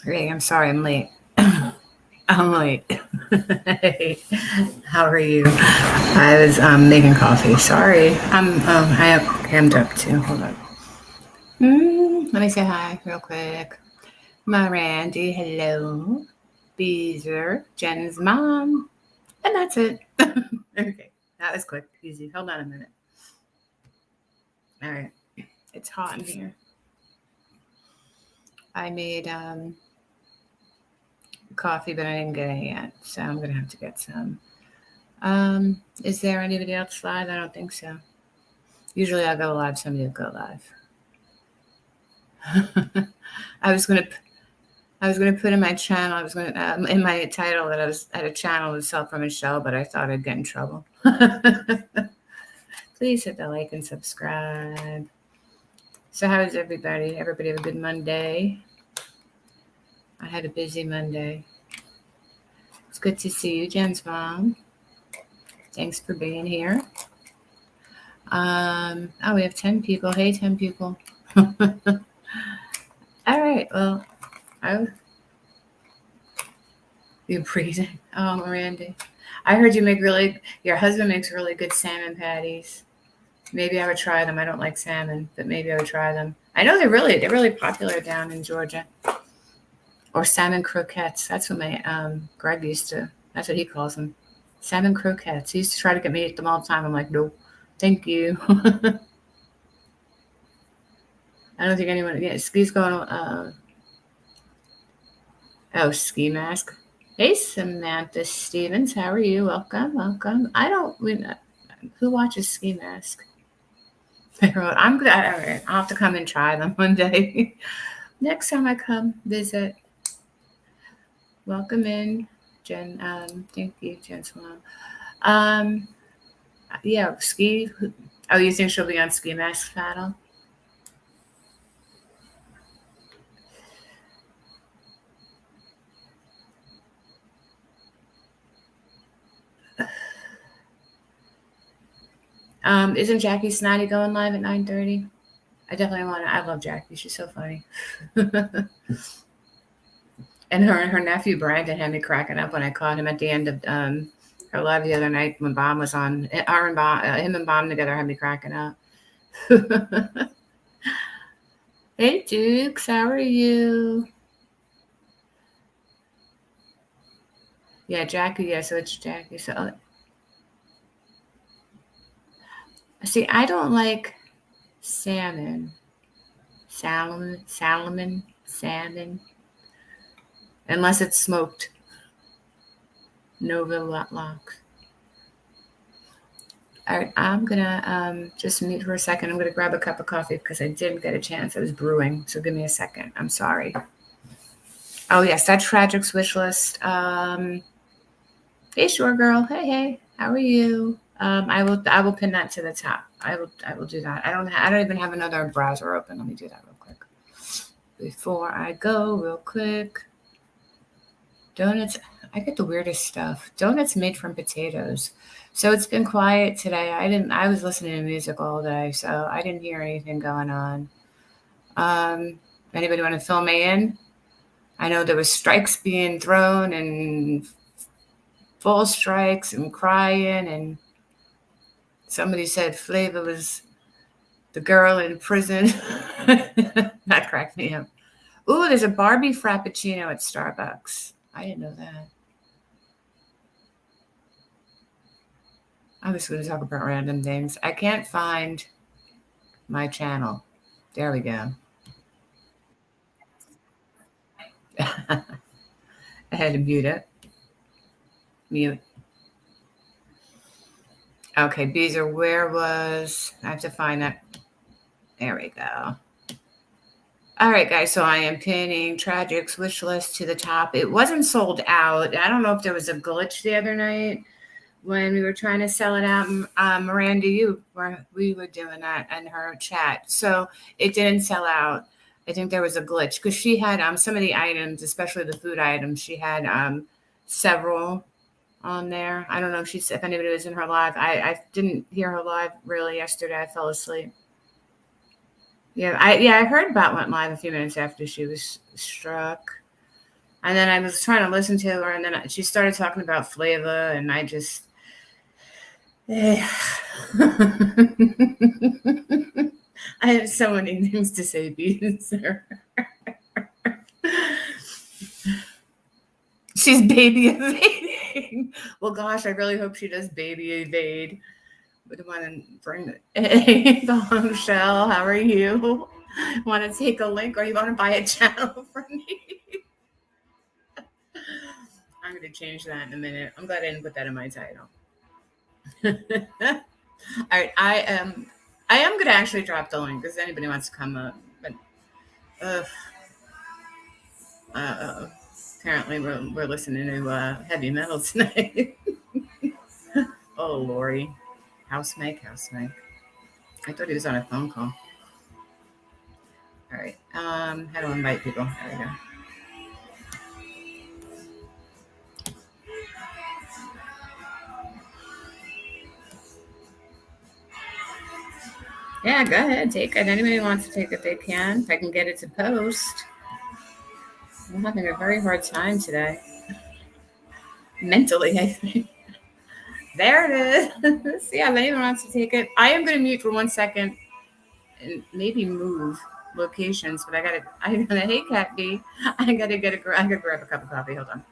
Hey, I'm sorry I'm late. I'm late. Hey, how are you? I was making coffee. Sorry. I have hammed up too. Hold on. Let me say hi real quick. Mirandy, hello. Beezer, Jen's mom. And that's it. Okay. That was quick, easy. Hold on a minute. All right. It's hot in here. I made coffee, but I didn't get it yet. So I'm going to have to get some. Is there anybody else live? I don't think so. Usually I go live, somebody will go live. I was gonna put in my channel. I was gonna in my title that I was at a channel to sell from Michelle, but I thought I'd get in trouble. Please hit the like and subscribe. So how is everybody? Everybody have a good Monday? I had a busy Monday. It's good to see you, Jen's mom. Thanks for being here. Oh, we have 10 people. Hey, 10 people. All right. Well, you're breathing. Oh, Miranda. I heard your husband makes really good salmon patties. Maybe I would try them. I don't like salmon, but maybe I would try them. I know they're really popular down in Georgia. Or salmon croquettes. That's what my Greg that's what he calls them. Salmon croquettes. He used to try to get me to eat them all the time. I'm like, nope, thank you. I don't think anyone. Yeah, ski's going. Ski mask. Hey, Samantha Stevens, how are you? Welcome. Who watches Ski Mask? I'm good. All right, I'll have to come and try them one day. Next time I come visit. Welcome in, Jen. Thank you, Jen's mom. Yeah, Ski. Oh, you think she'll be on Ski Mask Battle? Isn't Jackie Snotty going live at 9:30? I definitely want to. I love Jackie. She's so funny. And her nephew Brandon had me cracking up when I caught him at the end of her live the other night when Bomb was on. Him and Bomb together had me cracking up. Hey, Dukes, how are you? Yeah, Jackie. Yeah, so it's Jackie. So see, I don't like salmon, salmon, unless it's smoked. Nova lock. All right, I'm gonna just mute for a second. I'm gonna grab a cup of coffee because I didn't get a chance. I was brewing, so give me a second. I'm sorry. Oh yes, that tragic wish list. Hey, short girl. Hey, how are you? I will pin that to the top. I will do that. I don't even have another browser open. Let me do that real quick before I go. Real quick. Donuts. I get the weirdest stuff. Donuts made from potatoes. So it's been quiet today. I was listening to music all day, so I didn't hear anything going on. Anybody want to fill me in? I know there was strikes being thrown and full strikes and crying, and somebody said Flavor was the girl in prison. That cracked me up. Ooh, there's a Barbie Frappuccino at Starbucks. I didn't know that. I'm just going to talk about random things. I can't find my channel. There we go. I had to mute it. Mute. Okay, Beezer, where was... I have to find that. There we go. All right, guys, so I am pinning Tragic's wish list to the top. It wasn't sold out. I don't know if there was a glitch the other night when we were trying to sell it out. Miranda, we were doing that in her chat. So it didn't sell out. I think there was a glitch because she had some of the items, especially the food items, she had several on there. I don't know if anybody was in her live. I didn't hear her live really yesterday. I fell asleep. Yeah, I heard about went live a few minutes after she was struck. And then I was trying to listen to her, and then she started talking about Flava, and I just. I have so many things to say, Beans. She's baby evading. Well, gosh, I really hope she does baby evade. But I want to bring hey, Bombshell. How are you? Want to take a link, or you want to buy a channel from me? I'm going to change that in a minute. I'm glad I didn't put that in my title. All right, I am going to actually drop the link because anybody wants to come up. But apparently we're listening to heavy metal tonight. Oh, Lori. House Mike. I thought he was on a phone call. All right. How to invite people. There we go. Yeah, go ahead. Take it. Anybody wants to take it, they can. If I can get it to post. I'm having a very hard time today. Mentally, I think. There it is. Yeah, if anyone wants to take it. I am going to mute for 1 second and maybe move locations, but I hey, Cat B. I gotta grab a cup of coffee. Hold on.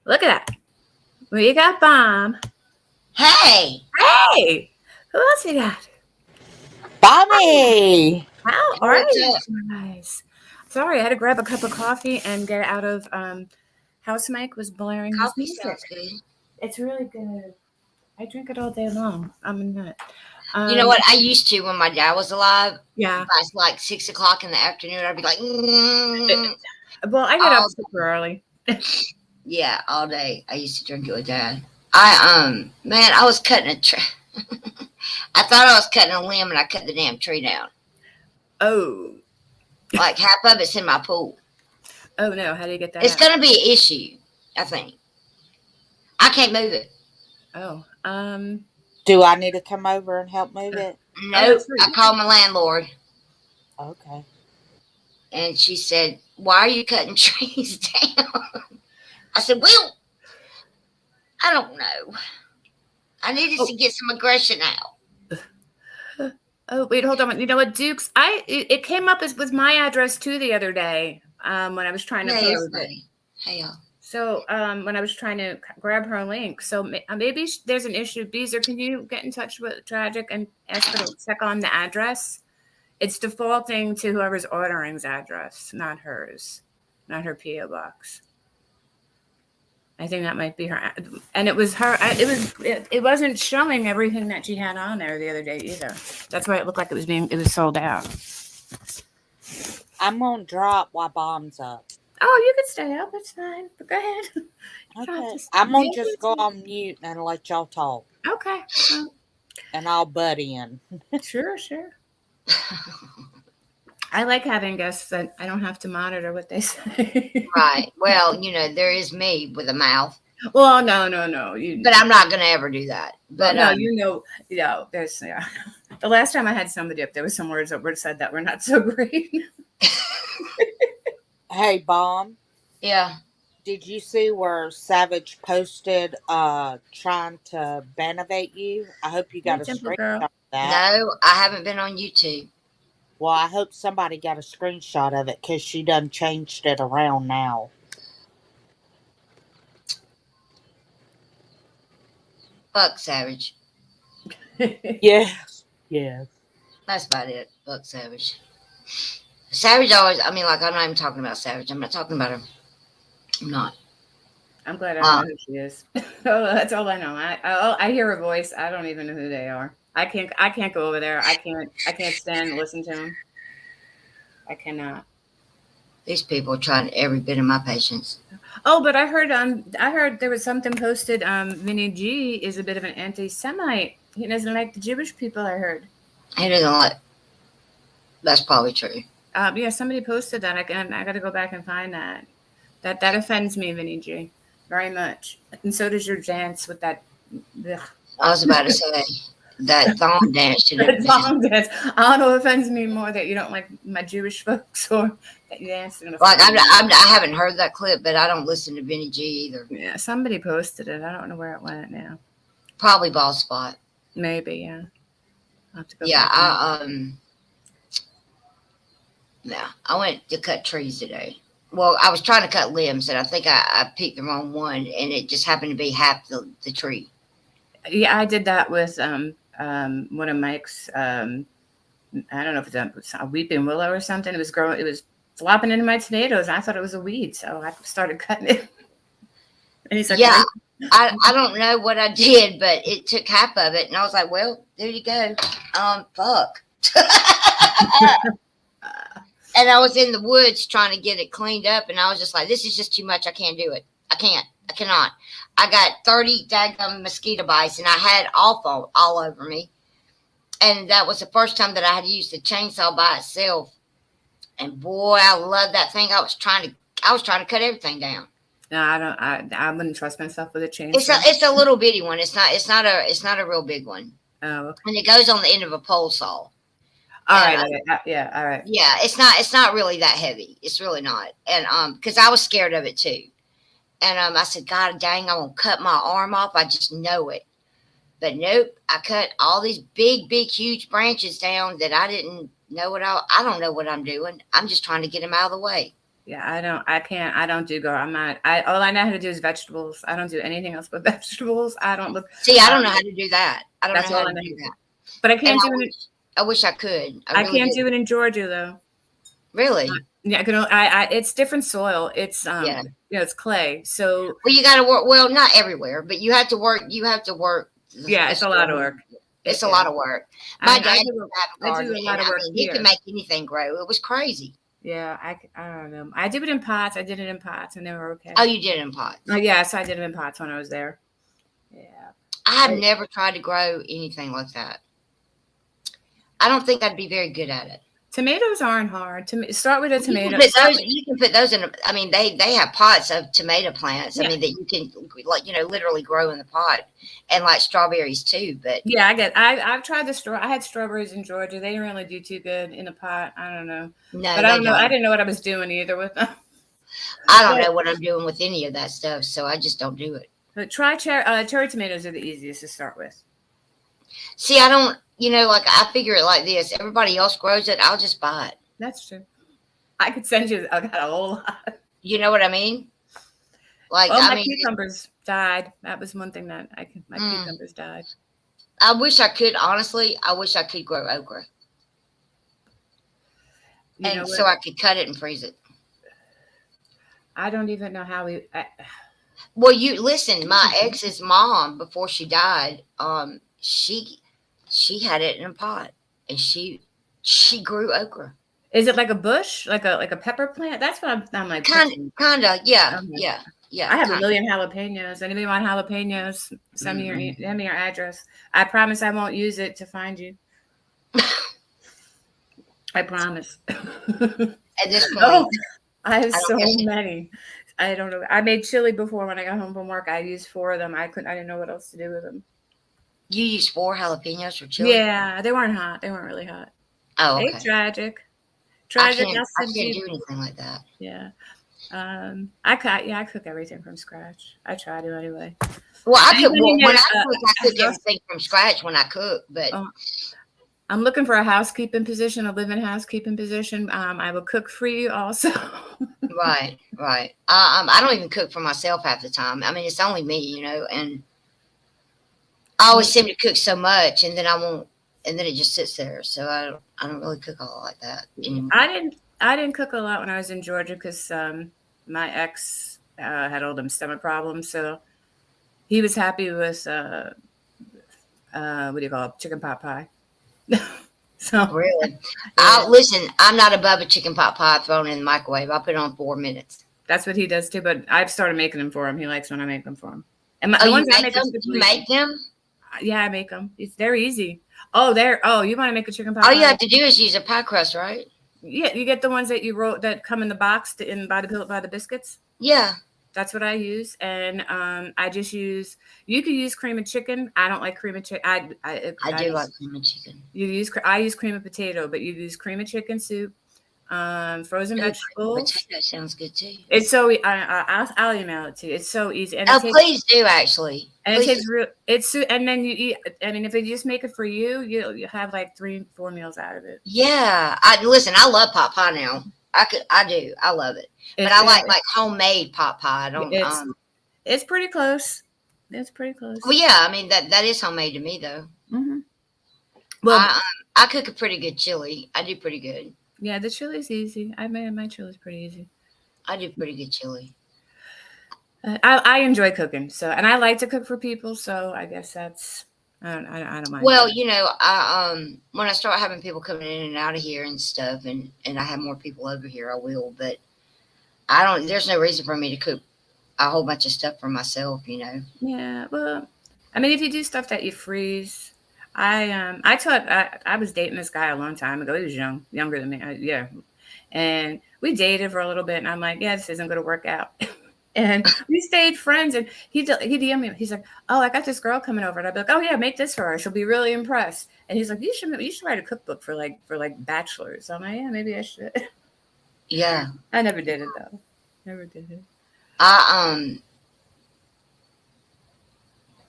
Look at that. We got Bomb. Hey. Hey. Who else we got? Bobby! How are you guys? Sorry, I had to grab a cup of coffee and get out of House Mike was blaring his Coffee music. sounds good. It's really good. I drink it all day long. I'm a nut. You know what? I used to when my dad was alive. Yeah. By like 6 o'clock in the afternoon, I'd be like, Well, I get up super early. Yeah, all day. I used to drink it with dad. Man, I was cutting a tree. I thought I was cutting a limb, and I cut the damn tree down. Oh. Like half of it's in my pool. Oh no! How do you get that? It's gonna be an issue, I think. I can't move it. Oh. Do I need to come over and help move it? Nope. I called my landlord. Okay. And she said, "Why are you cutting trees down?" I said, "Well, I don't know. I needed to get some aggression out." Oh, wait, hold on. You know what, Dukes? It came up as with my address too the other day when I was trying to post everybody. It. Hey, y'all. So when I was trying to grab her link, so maybe there's an issue. Beezer, can you get in touch with Tragic and ask her to check on the address? It's defaulting to whoever's ordering's address, not hers, not her PO box. I think that might be her, and it was her. It wasn't showing everything that she had on there the other day either. That's why it looked like it was sold out. I'm gonna drop while Bomb's up. Oh, you can stay up. That's fine. But go ahead. Okay. I'm gonna just go on mute and let y'all talk. Okay. Well, and I'll butt in. Sure, sure. I like having guests that I don't have to monitor what they say. Right. Well, there is me with a mouth, Well, no. but I'm not going to ever do that. Well, But no, there's the last time I had somebody up, there was some words that were said that were not so great. Hey, Bomb, yeah. did you see where Savage posted trying to bannovate you? I hope you got a Simple screenshot girl. of that. No, I haven't been on YouTube. Well, I hope somebody got a screenshot of it because she done changed it around now. Fuck Savage. Yes. Yes. That's about it. Fuck Savage. Savage always, I'm not even talking about Savage. I'm not talking about her. I'm not. I'm glad I don't know who she is. Oh, that's all I know. I hear her voice. I don't even know who they are. I can't go over there. I can't stand and listen to them. I cannot. These people are trying every bit of my patience. Oh, but I heard there was something posted. Vinny G is a bit of an anti-Semite. He doesn't like the Jewish people. I heard. He doesn't like. That's probably true. Yeah, somebody posted that. I got to go back and find that. That offends me, Vinny G, very much. And so does your dance with that. Ugh. I was about to say that thong dance. That song dance. I don't know what offends me more, that you don't like my Jewish folks, or that you dance in a Like I haven't heard that clip, but I don't listen to Benny G either. Yeah, somebody posted it. I don't know where it went now. Probably Ball Spot. Maybe, yeah. I'll have to go Yeah, back I went to cut trees today. Well, I was trying to cut limbs, and I think I picked the wrong one, and it just happened to be half the tree. Yeah, I did that with one of Mike's. I don't know if it's a weeping willow or something. It was growing. It was flopping into my tomatoes. And I thought it was a weed, so I started cutting it. And he's like, "Yeah, I don't know what I did, but it took half of it, and I was like, well, there you go. Fuck." And I was in the woods trying to get it cleaned up, and I was just like, this is just too much. I can't do it. I cannot. I got 30 daggum mosquito bites, and I had all over me. And that was the first time that I had used the chainsaw by itself. And boy, I love that thing. I was trying to cut everything down. No, I wouldn't trust myself with a chainsaw. It's a little bitty one. It's not a real big one. Oh, okay. And it goes on the end of a pole saw. All right. Yeah. All right. Yeah, it's not really that heavy. It's really not. And because I was scared of it too. And I said, God dang, I'm gonna cut my arm off. I just know it. But nope, I cut all these big, huge branches down that I didn't know I don't know what I'm doing. I'm just trying to get them out of the way. Yeah, I don't do all I know how to do is vegetables. I don't do anything else but vegetables. I don't look. See, I don't know how to do that. I don't know how to do that. But I can't do it. I wish I could. I can't do it in Georgia though. Really? Yeah, it's different soil. It's it's clay. So well, you got to work. Well, not everywhere, but you have to work. Yeah, it's a lot of work. It's a lot of work. My dad I do a lot of work. He can make anything grow. It was crazy. Yeah, I don't know. I do it in pots. I did it in pots, and they were okay. Oh, you did it in pots? Oh, yes, I did it in pots when I was there. Yeah. I have never tried to grow anything like that. I don't think I'd be very good at it. Tomatoes aren't hard. Start with a tomato. You can put those in. I mean, they have pots of tomato plants. Yeah. I mean, that you can literally grow in the pot, and like strawberries too. But yeah, I've tried I had strawberries in Georgia. They didn't really do too good in a pot. I don't know. No, but I don't know. I didn't know what I was doing either with them. I don't know what I'm doing with any of that stuff, so I just don't do it. But try cherry tomatoes are the easiest to start with. See, I don't. I figure it like this. Everybody else grows it. I'll just buy it. That's true. I could send you. I got a whole lot. You know what I mean? Like, my cucumbers died. That was one thing that my cucumbers died. I wish I could. Honestly, I wish I could grow okra. And so I could cut it and freeze it. I don't even know how we. Well, you listen. My ex's mom, before she died, she had it in a pot, and she grew okra. Is it like a bush, like a pepper plant? That's what I'm like. Kinda, yeah, okay. Yeah, I have a kind million jalapenos. Anybody want jalapenos? Send me Mm-mm. send me your address. I promise I won't use it to find you. I promise. At this point, Oh, I have I don't so guess many. I don't know. I made chili before when I got home from work. I used 4 of them. I didn't know what else to do with them. you use 4 jalapenos for chili. Yeah, they weren't hot. They weren't really hot. Oh, Hey, okay. tragic. I Tragic. can't. I'll I send can't you. do anything like that. Yeah. I cook everything from scratch. I try to anyway. Well, I cook. Anybody Well, need when I a cook house? everything from scratch when I cook. But Oh, I'm looking for a housekeeping position, a live-in housekeeping position. I will cook for you also. right, right. I don't even cook for myself half the time. I mean, it's only me, and I always seem to cook so much, and then I won't, and then it just sits there. So I don't really cook a lot like that anymore. I didn't cook a lot when I was in Georgia because my ex had all them stomach problems, so he was happy with what do you call it, chicken pot pie. So Really, yeah, I listen. I'm not above a chicken pot pie thrown in the microwave. I put it on 4 minutes. that's what he does too. But I've started making them for him. He likes when I make them for him. And Oh, the you ones I make make are them? super You easy. make them? Yeah, I make them. They're easy. Oh, you want to make a chicken pot All you pie? have to do is use a pie crust, right? Yeah, you get the ones that you wrote that come in the box by the biscuits. Yeah, That's what I use, and I just use. You could use cream of chicken. I don't like cream of chicken. I I do use like cream of chicken. I use cream of potato, but you use cream of chicken soup, frozen Oh, cream of vegetables. potato sounds good too. It's so I'll email it to you. It's so easy, and Oh, please do actually. it Please. takes real. And then you eat. I mean, if you just make it for you, you have like 3-4 meals out of it. Yeah, I listen. I love pot pie now. I do. I love it. But It's I yeah, like homemade pot pie. I don't. it's it's pretty close. It's pretty close. Well, yeah. I mean that is homemade to me though. Hmm. Well, I cook a pretty good chili. I do pretty good. yeah, the chili's easy. I made my chili's pretty easy. I do pretty good chili. I enjoy cooking, so and I like to cook for people, so I guess that's I don't mind Well, that. I when I start having people coming in and out of here and stuff, and I have more people over here, I will. But I don't. There's no reason for me to cook a whole bunch of stuff for myself. Yeah, well, I mean, if you do stuff that you freeze, I was dating this guy a long time ago. He was younger than me. Yeah, and we dated for a little bit, and I'm like, yeah, this isn't going to work out. And we stayed friends, and he DM'd me. He's like, "Oh, I got this girl coming over," and I'd be like, "Oh yeah, make this for her. She'll be really impressed." And he's like, "You should write a cookbook for like bachelors." I'm like, "Yeah, maybe I should." Yeah. I never did it though. Never did it. I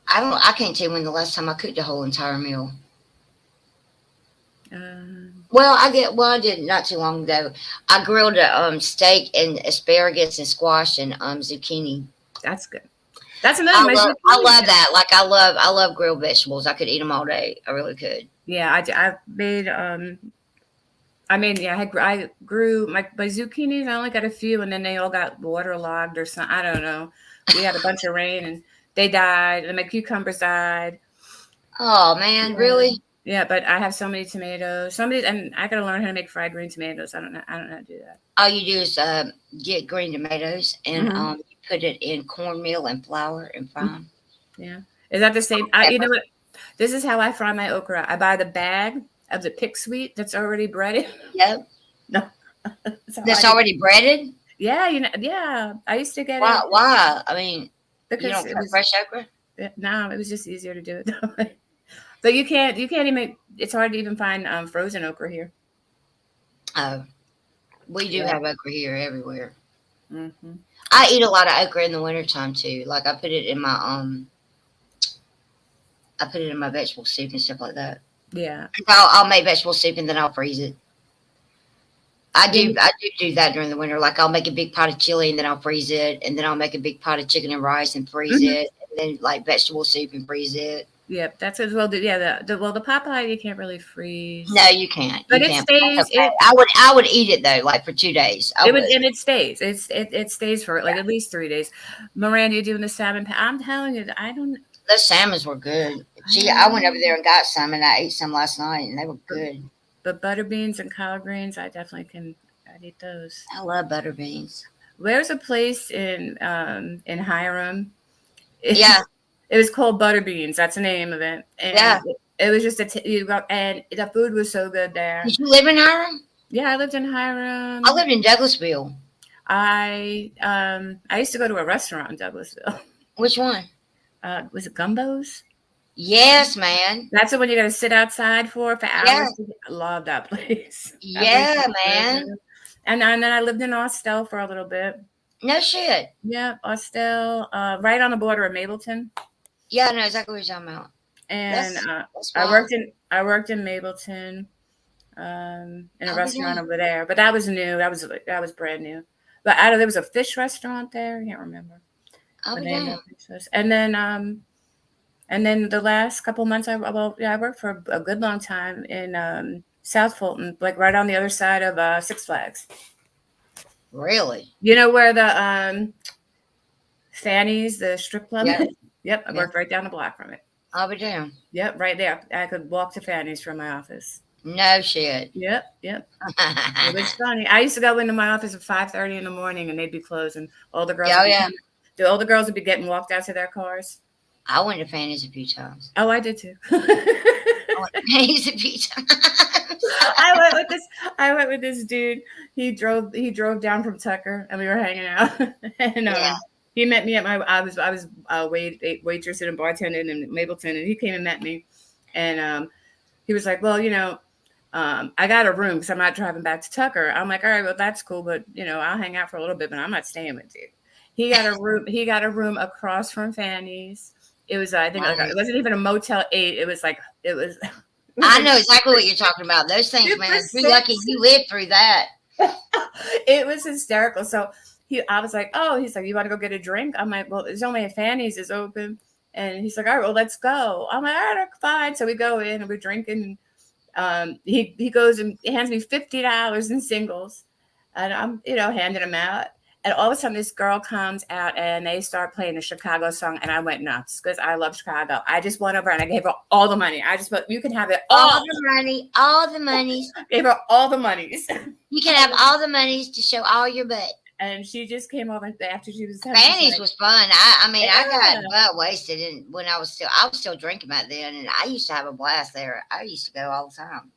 I don't. I can't tell you when the last time I cooked a whole entire meal. Um, Well, I did not too long ago. I grilled a steak and asparagus and squash and zucchini. that's good. That's another my I zucchini. love that. Like I love grilled vegetables. I could eat them all day. I really could. Yeah, I made yeah, I grew my zucchinis. I only got a few, and then they all got waterlogged or something. I don't know. We had a bunch of rain, and they died, and my cucumbers died. Oh man, Yeah, really? yeah, but I have so many tomatoes. And I gotta learn how to make fried green tomatoes. I don't know how to do that. All you do is get green tomatoes and Hmm. you put it in cornmeal and flour and fry 'em. Yeah, is that the same? You know Pepper. what? This is how I fry my okra. I buy the bag of the pick sweet that's already breaded. Yep. No, that's how I That's do. already breaded. Yeah, yeah. I used to get Why? it Why? I mean, you because don't it cut was fresh okra. no, it was just easier to do it that way. But you can't even. It's hard to even find frozen okra here. Oh, we do Yeah. have okra here everywhere. Hmm. I eat a lot of okra in the wintertime too. Like I put it in my vegetable soup and stuff like that. Yeah. I'll make vegetable soup and then I'll freeze it. Yeah. I do that during the winter. Like I'll make a big pot of chili and then I'll freeze it, and then I'll make a big pot of chicken and rice and freeze Mhm. it, and then like vegetable soup and freeze it. Yep. That's as well. Yeah. The Popeye you can't really freeze, No, you can't. You but it can't. But that's stays. okay. I would eat it though, like for 2 days. I would. It stays. It stays for like at least 3 days. Miranda, you're doing the salmon. I'm telling you, I don't. Those salmons were good. I Gee, don't I went over know. there and got some, and I ate some last night, and they were good. But butter beans and collard greens, I definitely can. I'd eat those. I love butter beans. There's a place in Hiram. It, Yeah, it was called Butterbeans. That's the name of it, and yeah. it was just you got, and the food was so good there. Did you live in Hiram? Yeah, I lived in I Hiram. lived in Douglasville. I used to go to a restaurant in Douglasville. Which one? Was it Gumbo's? Yes, man. That's the one you got to sit outside for Yeah, hours. I love that place. That place yeah, is so man. good. And then I lived in Austell for a little bit. No shit. Yeah, Austell, right on the border of Mableton. Yeah, I know exactly what you're talking about. And That's wild. I worked in Mableton, in a I'll be restaurant damned. over there. But that was new. That was brand new. But out of there was a fish restaurant there. I can't remember I'll the be name of damned. it. And then the last couple months, I worked for a good long time in South Fulton, like right on the other side of Six Flags. Really? You know where the Fanny's, the strip club Yeah, is? Yep, I yeah. worked right down the block from it. I'll be damned. Yep, right there. I could walk to Fanny's from my office. No shit. Yep, yep. It was funny. I used to go into my office at 5:30 in the morning, and they'd be closing. All the girls Yeah, would oh, be yeah. coming. All the girls would be getting walked out to their cars. I went to Fanny's a few times. Oh, I did too. I went to Fanny's a few times. I went with this dude. He drove down from Tucker, and we were hanging out. And Yeah. he met me at my. I was waitress and bartender in Mableton, and he came and met me, and he was like, well, I got a room because I'm not driving back to Tucker. I'm like, all right, well, that's cool, but I'll hang out for a little bit, but I'm not staying with you. He got a room. He got a room across from Fanny's. It was, I think, it wasn't even a Motel 8. It was like it was. I know exactly what you're talking about. Those things, Super man. You're lucky you lived through that. It was hysterical. So I was like, oh, he's like, you want to go get a drink? I'm like, well, there's only a Fanny's is open, and he's like, all right, well, let's go. I'm like, all right, fine. So we go in and we're drinking. He goes and hands me $50 in singles, and I'm handing him out. And all of a sudden, this girl comes out and they start playing the Chicago song, and I went nuts because I love Chicago. I just went over and I gave her all the money. I just put, you can have it All all. the money, all the monies. Gave her all the monies. You can have all the monies to show all your butt. And she just came over after she was Fanny's was fun. I mean, I Yeah. got butt wasted, and when I was still drinking back then, and I used to have a blast there. I used to go all the time.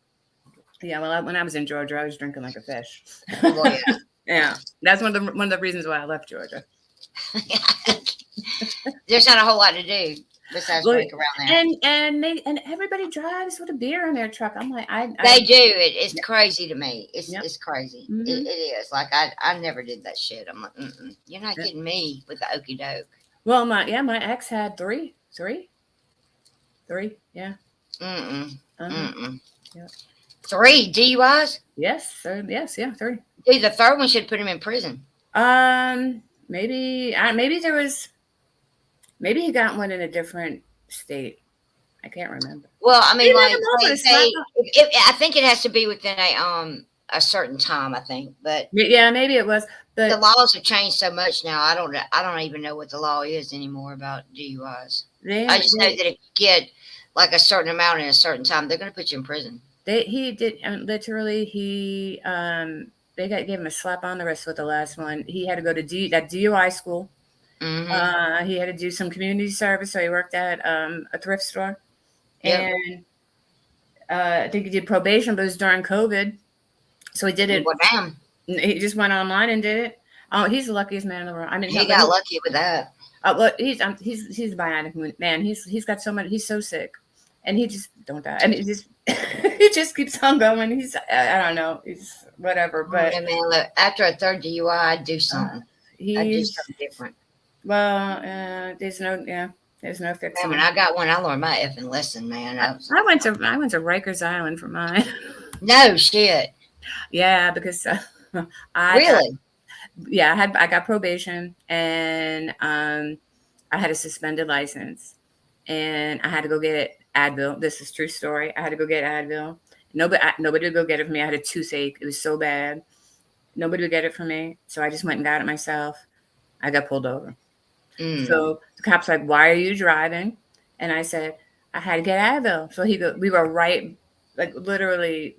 Yeah, well, when I was in Georgia, I was drinking like a fish. Well, yeah. Yeah, that's one of the reasons why I left Georgia. There's not a whole lot to do besides drink around there. And everybody drives with a beer in their truck. I'm like, They do it. It's crazy to me. It's crazy. Mhm. It is. Like I never did that shit. I'm like, you're not getting me with the okey doke. Well, my ex had three. Yeah. Uh-huh. Yep. 3 DUIs. Yes, sir. Yes, yeah, 3. Dude, the third one should put him in prison. Maybe he got one in a different state. I can't remember. Well, I mean, Maybe like I I think it has to be within a certain time. I think, but yeah, maybe it was. But the laws have changed so much now. I don't even know what the law is anymore about DUIs. I just know that if you get like a certain amount in a certain time, they're going to put you in prison. He did literally. They gave him a slap on the wrist with the last one. He had to go to that DUI school. Mm-hmm. He had to do some community service, so he worked at a thrift store. Yep. And I think he did probation, but it was during COVID, so he did it. Well, damn. He just went online and did it. Oh, he's the luckiest man in the world. I mean, he got lucky with that. Well, he's a bionic man. He's got so much. He's so sick, and he just don't die. I mean, he just keeps on going. I don't know. He's whatever. But yeah, man, look, after a third DUI, I'd do something. I'd do something different. Well, there's no fixing. Man, when I got one, I learned my effing lesson, man. I went to Rikers Island for mine. No shit. Yeah, because Really? I got probation, and I had a suspended license, and I had to go get Advil. This is true story. I had to go get Advil. Nobody would go get it for me. I had a toothache. It was so bad. Nobody would get it for me, so I just went and got it myself. I got pulled over. So the cop's like, "Why are you driving?" And I said, "I had to get Advil." So we were right, like literally,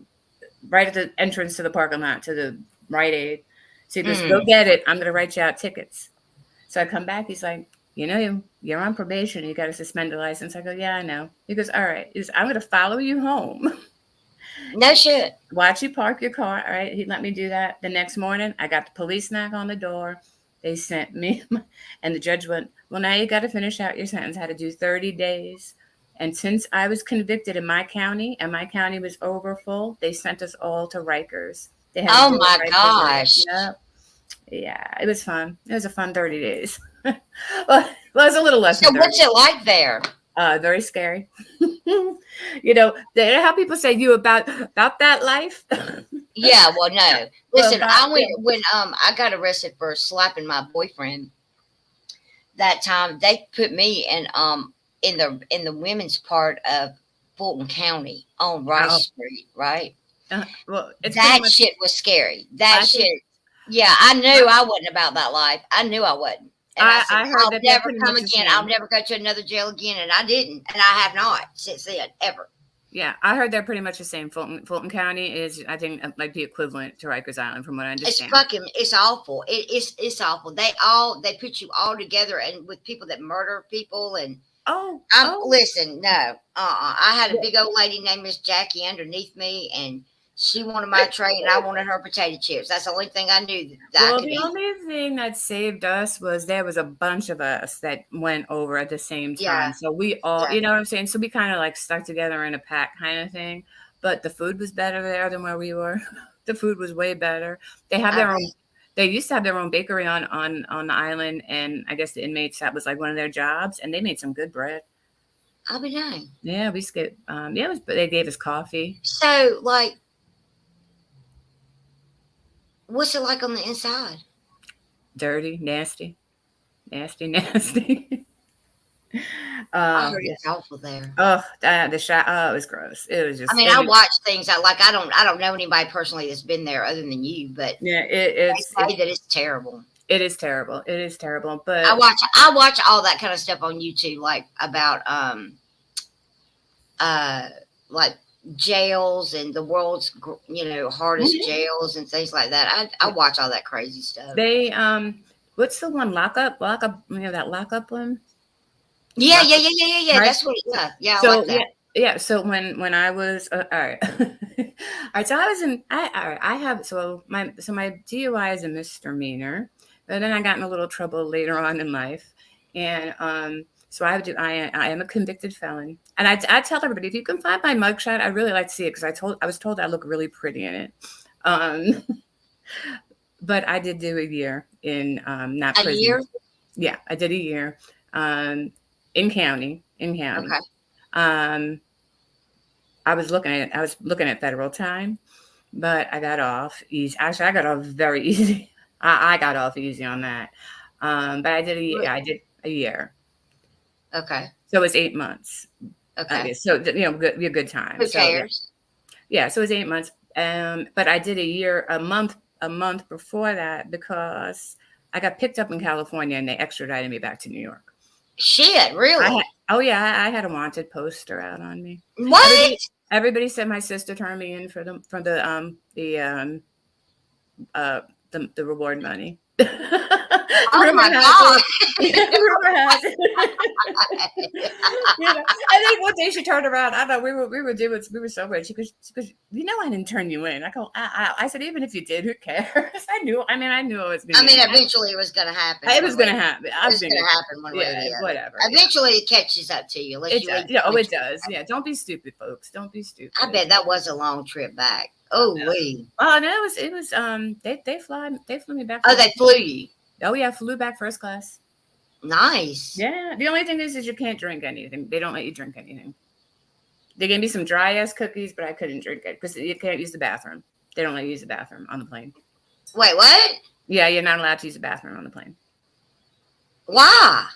right at the entrance to the parking lot to the Rite Aid. So he goes, go get it. I'm going to write you out tickets. So I come back. He's like, you're on probation. You got to suspend a license. I go, yeah, I know. He goes, all right. He goes, I'm going to follow you home. No shit. Watch you park your car. All right. He let me do that. The next morning, I got the police knock on the door. They sent me, and the judge went, well, now you got to finish out your sentence. I had to do 30 days. And since I was convicted in my county and my county was over full, they sent us all to Rikers. They had Oh my gosh. Yep. Yeah, it was fun. It was a fun 30 days. Well, it was a little less. So what's it like there? Very scary. You know how people say you about that life. Yeah, well, no. Listen, Well, I went when I got arrested for slapping my boyfriend. That time they put me in the women's part of Fulton County on Rice Street, right? Well, it's that shit was scary. That shit. Yeah, I knew I wasn't about that life. I knew I wasn't. And I said, I'll never come again. I'll never go to another jail again. And I didn't. And I have not since then, ever. Yeah, I heard they're pretty much the same. Fulton County is, I think, like the equivalent to Rikers Island, from what I understand. It's awful. It's awful. They put you all together and with people that murder people and. Listen, no, I had a big old lady named Miss Jackie underneath me, and she wanted my tray, and I wanted her potato chips. That's the only thing I knew that I could eat. Only thing that saved us was there was a bunch of us that went over at the same time. Yeah. So we all, you know what I'm saying? So we kind of like stuck together in a pack kind of thing. But the food was better there than where we were. The food was way better. They have their own. They used to have their own bakery on the island, and I guess the inmates, that was like one of their jobs, and they made some good bread. I'll be dang. Yeah, we skipped. They gave us coffee. So, like, what's it like on the inside? Dirty, nasty. I heard it's awful there. Oh, the shot. Oh, it was gross. It was just. I mean, I watch things. I don't know anybody personally that's been there other than you, but yeah, they say that it's terrible. It is terrible. It is terrible. But I watch all that kind of stuff on YouTube, like about like jails and the world's hardest jails and things like that. I watch all that crazy stuff. They what's the one lockup? That lockup one. Yeah. Right? That's what. Yeah. So, I like that. Yeah. So when I was all right, all right. So I was in. I have my DUI is a misdemeanor, but then I got in a little trouble later on in life, and so I am a convicted felon, and I tell everybody, if you can find my mugshot, I'd really like to see it because I was told I look really pretty in it. But I did do a year in not prison. A year? Yeah, I did a year. In county. Okay. I was looking at federal time, but I got off easy. Actually, I got off very easy. I got off easy on that. But I did a year. Okay. So it was 8 months. Okay. So a good time. Who cares? Yeah. So it was 8 months. But I did a month before that because I got picked up in California and they extradited me back to New York. Shit, really? I had a wanted poster out on me. What? Everybody said my sister turned me in for the reward money. Oh my God. I think one day she turned around. I thought we were so rich. She goes, I didn't turn you in. I go, I said, even if you did, who cares? I knew it was going to happen. Eventually it was going to happen. It was going to happen. It was going to happen one way or the other. Whatever. Eventually it catches up to you. It does. Yeah. Don't be stupid, folks. Don't be stupid. I bet that was a long trip back. Oh, wee. Oh, no, it was they flew me back. Oh, they flew you. Oh yeah, flew back first class. Nice. Yeah. The only thing is you can't drink anything. They don't let you drink anything. They gave me some dry ass cookies, but I couldn't drink it because you can't use the bathroom. They don't let you use the bathroom on the plane. Wait, what? Yeah, you're not allowed to use the bathroom on the plane. Why?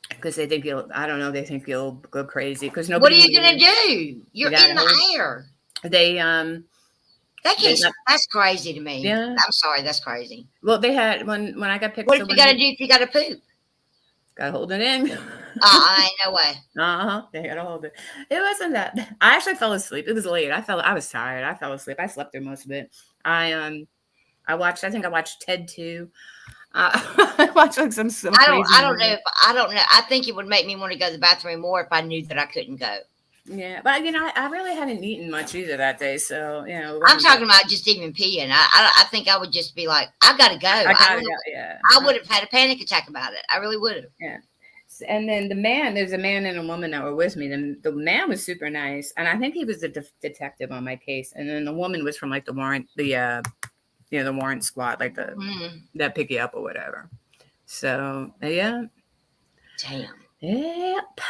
Because they think they think you'll go crazy. Because nobody. What are you gonna do? You're in the air. They that's crazy to me. Yeah. I'm sorry, that's crazy. Well, they had when I got picked. What you gotta do if you gotta poop? Gotta hold it in. Ain't no way. They gotta hold it. It wasn't that. I actually fell asleep. It was late. I was tired. I fell asleep. I slept through most of it. I I think I watched Ted too. I watched like some crazy I don't know. movie. I don't know. I think it would make me want to go to the bathroom more if I knew that I couldn't go. Yeah, but I really hadn't eaten much either that day, so it I'm wasn't talking about just even peeing. I think I would just be like, I gotta go. I I gotta don't know. go. Yeah, I would have had a panic attack about it. I really would have. yeah. And then there's a man and a woman that were with me. Then the man was super nice, and I think he was the detective on my case, and then the woman was from like the warrant, the warrant squad, like the that pick you up or whatever. So yeah, Damn. yep,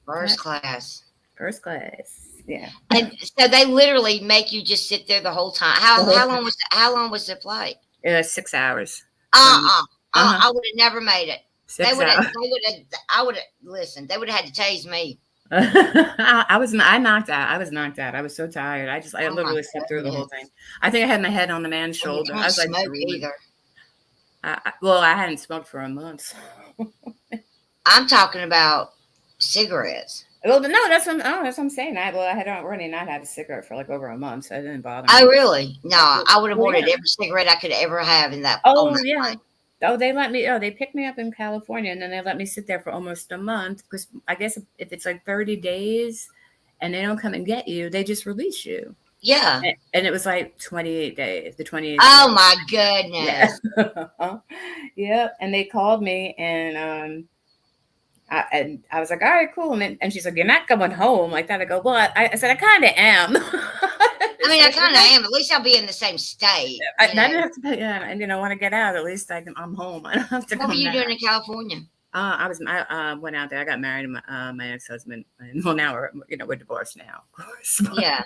First class. first class. Yeah. And so they literally make you just sit there the whole time. How long was the flight? 6 hours. I would have never made it. 6 hours. I would have listened. They would have had to tase me. I knocked out. I was knocked out. I was so tired. I literally slept through the whole thing. I think I had my head on the man's shoulder. I was like, smoke either. I hadn't smoked for a month. I'm talking about cigarettes. Well, no, that's what I'm saying. I had already not had a cigarette for like over a month, so it didn't bother me. Oh, really? No, I would have wanted every cigarette I could ever have in that. Oh, yeah. Flight. Oh, they picked me up in California, and then they let me sit there for almost a month because I guess if it's like 30 days and they don't come and get you, they just release you. Yeah. And it was like 28 days, the 28th. Oh, my goodness. Yeah. Yep. And they called me, and I was like, all right, cool. And she's like, you're not going home like that. I go, well, I said, I kind of am. I mean, I kind of am. At least I'll be in the same state. I didn't have to pay, and I want to get out. At least I'm home. I don't have to come What were you down. doing in California? I went out there. I got married to my ex-husband. And, well, now we're divorced now, of course. Yeah.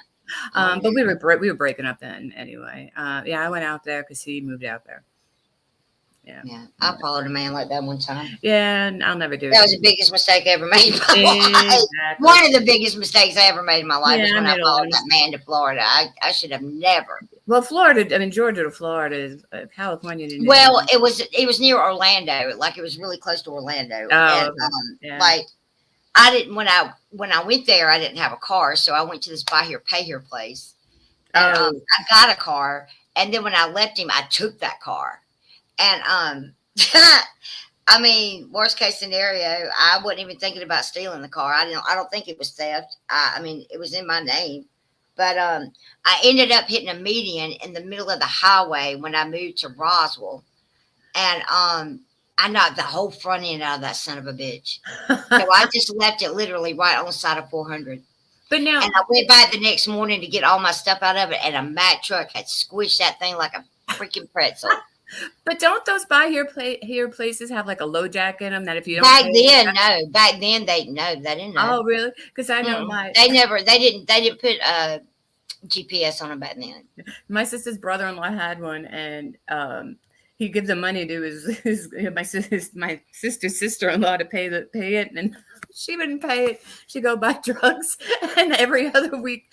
But we were breaking up then anyway. I went out there because he moved out there. Yeah. I followed a man like that one time. Yeah, and I'll never do it. That was the biggest mistake I ever made in my life. One of the biggest mistakes I ever made in my life was when I followed that man to Florida. I should have never. Well, Florida, I mean, Georgia to Florida is California. Well, it was near Orlando. Like it was really close to Orlando. Oh, and, like I didn't when I went there, I didn't have a car, so I went to this buy here, pay here place. And, I got a car, and then when I left him, I took that car. And I mean, worst case scenario, I wasn't even thinking about stealing the car. I don't think it was theft. I mean, it was in my name. But I ended up hitting a median in the middle of the highway when I moved to Roswell, and I knocked the whole front end out of that son of a bitch. So I just left it literally right on the side of 400. But now, and I went by the next morning to get all my stuff out of it, and a Mack truck had squished that thing like a freaking pretzel. But don't those buy here places have like a low jack in them that if you don't back then they didn't know. Oh, really? Because I know they didn't put GPS on them back then. My sister's brother-in-law had one, and he gives the money to my sister's sister-in-law to pay it, and she wouldn't pay it. She'd go buy drugs, and every other week.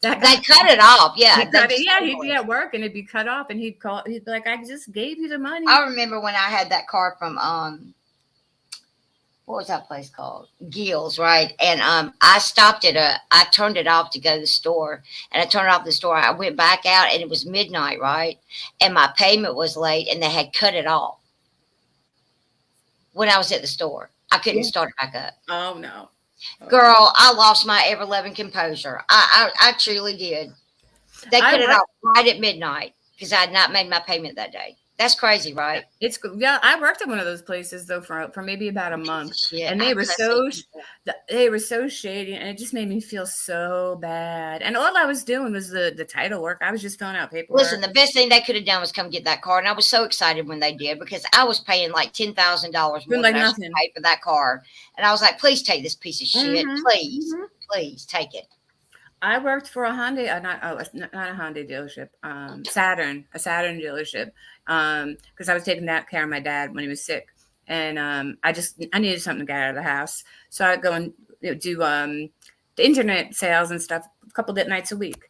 They cut it off, yeah. He'd be at work and it'd be cut off, and he'd be like, I just gave you the money. I remember when I had that car from what was that place called? Gills, right? And I stopped I turned it off to go to the store, and I turned it off the store. I went back out, and it was midnight, right? And my payment was late, and they had cut it off when I was at the store. I couldn't start it back up. Oh, no. Girl, I lost my ever-loving composure. I truly did. They cut it off right at midnight because I had not made my payment that day. That's crazy, right? I worked at one of those places though for maybe about a month, and they were so shady, and it just made me feel so bad. And all I was doing was the title work. I was just filling out paperwork. Listen, the best thing they could have done was come get that car, and I was so excited when they did because I was paying like $10,000 more than I should pay for that car, and I was like, "Please take this piece of shit, please take it." I worked for a Hyundai, not a Hyundai dealership, a Saturn dealership, because I was taking care of my dad when he was sick, and I needed something to get out of the house, so I'd go and do the internet sales and stuff a couple of nights a week,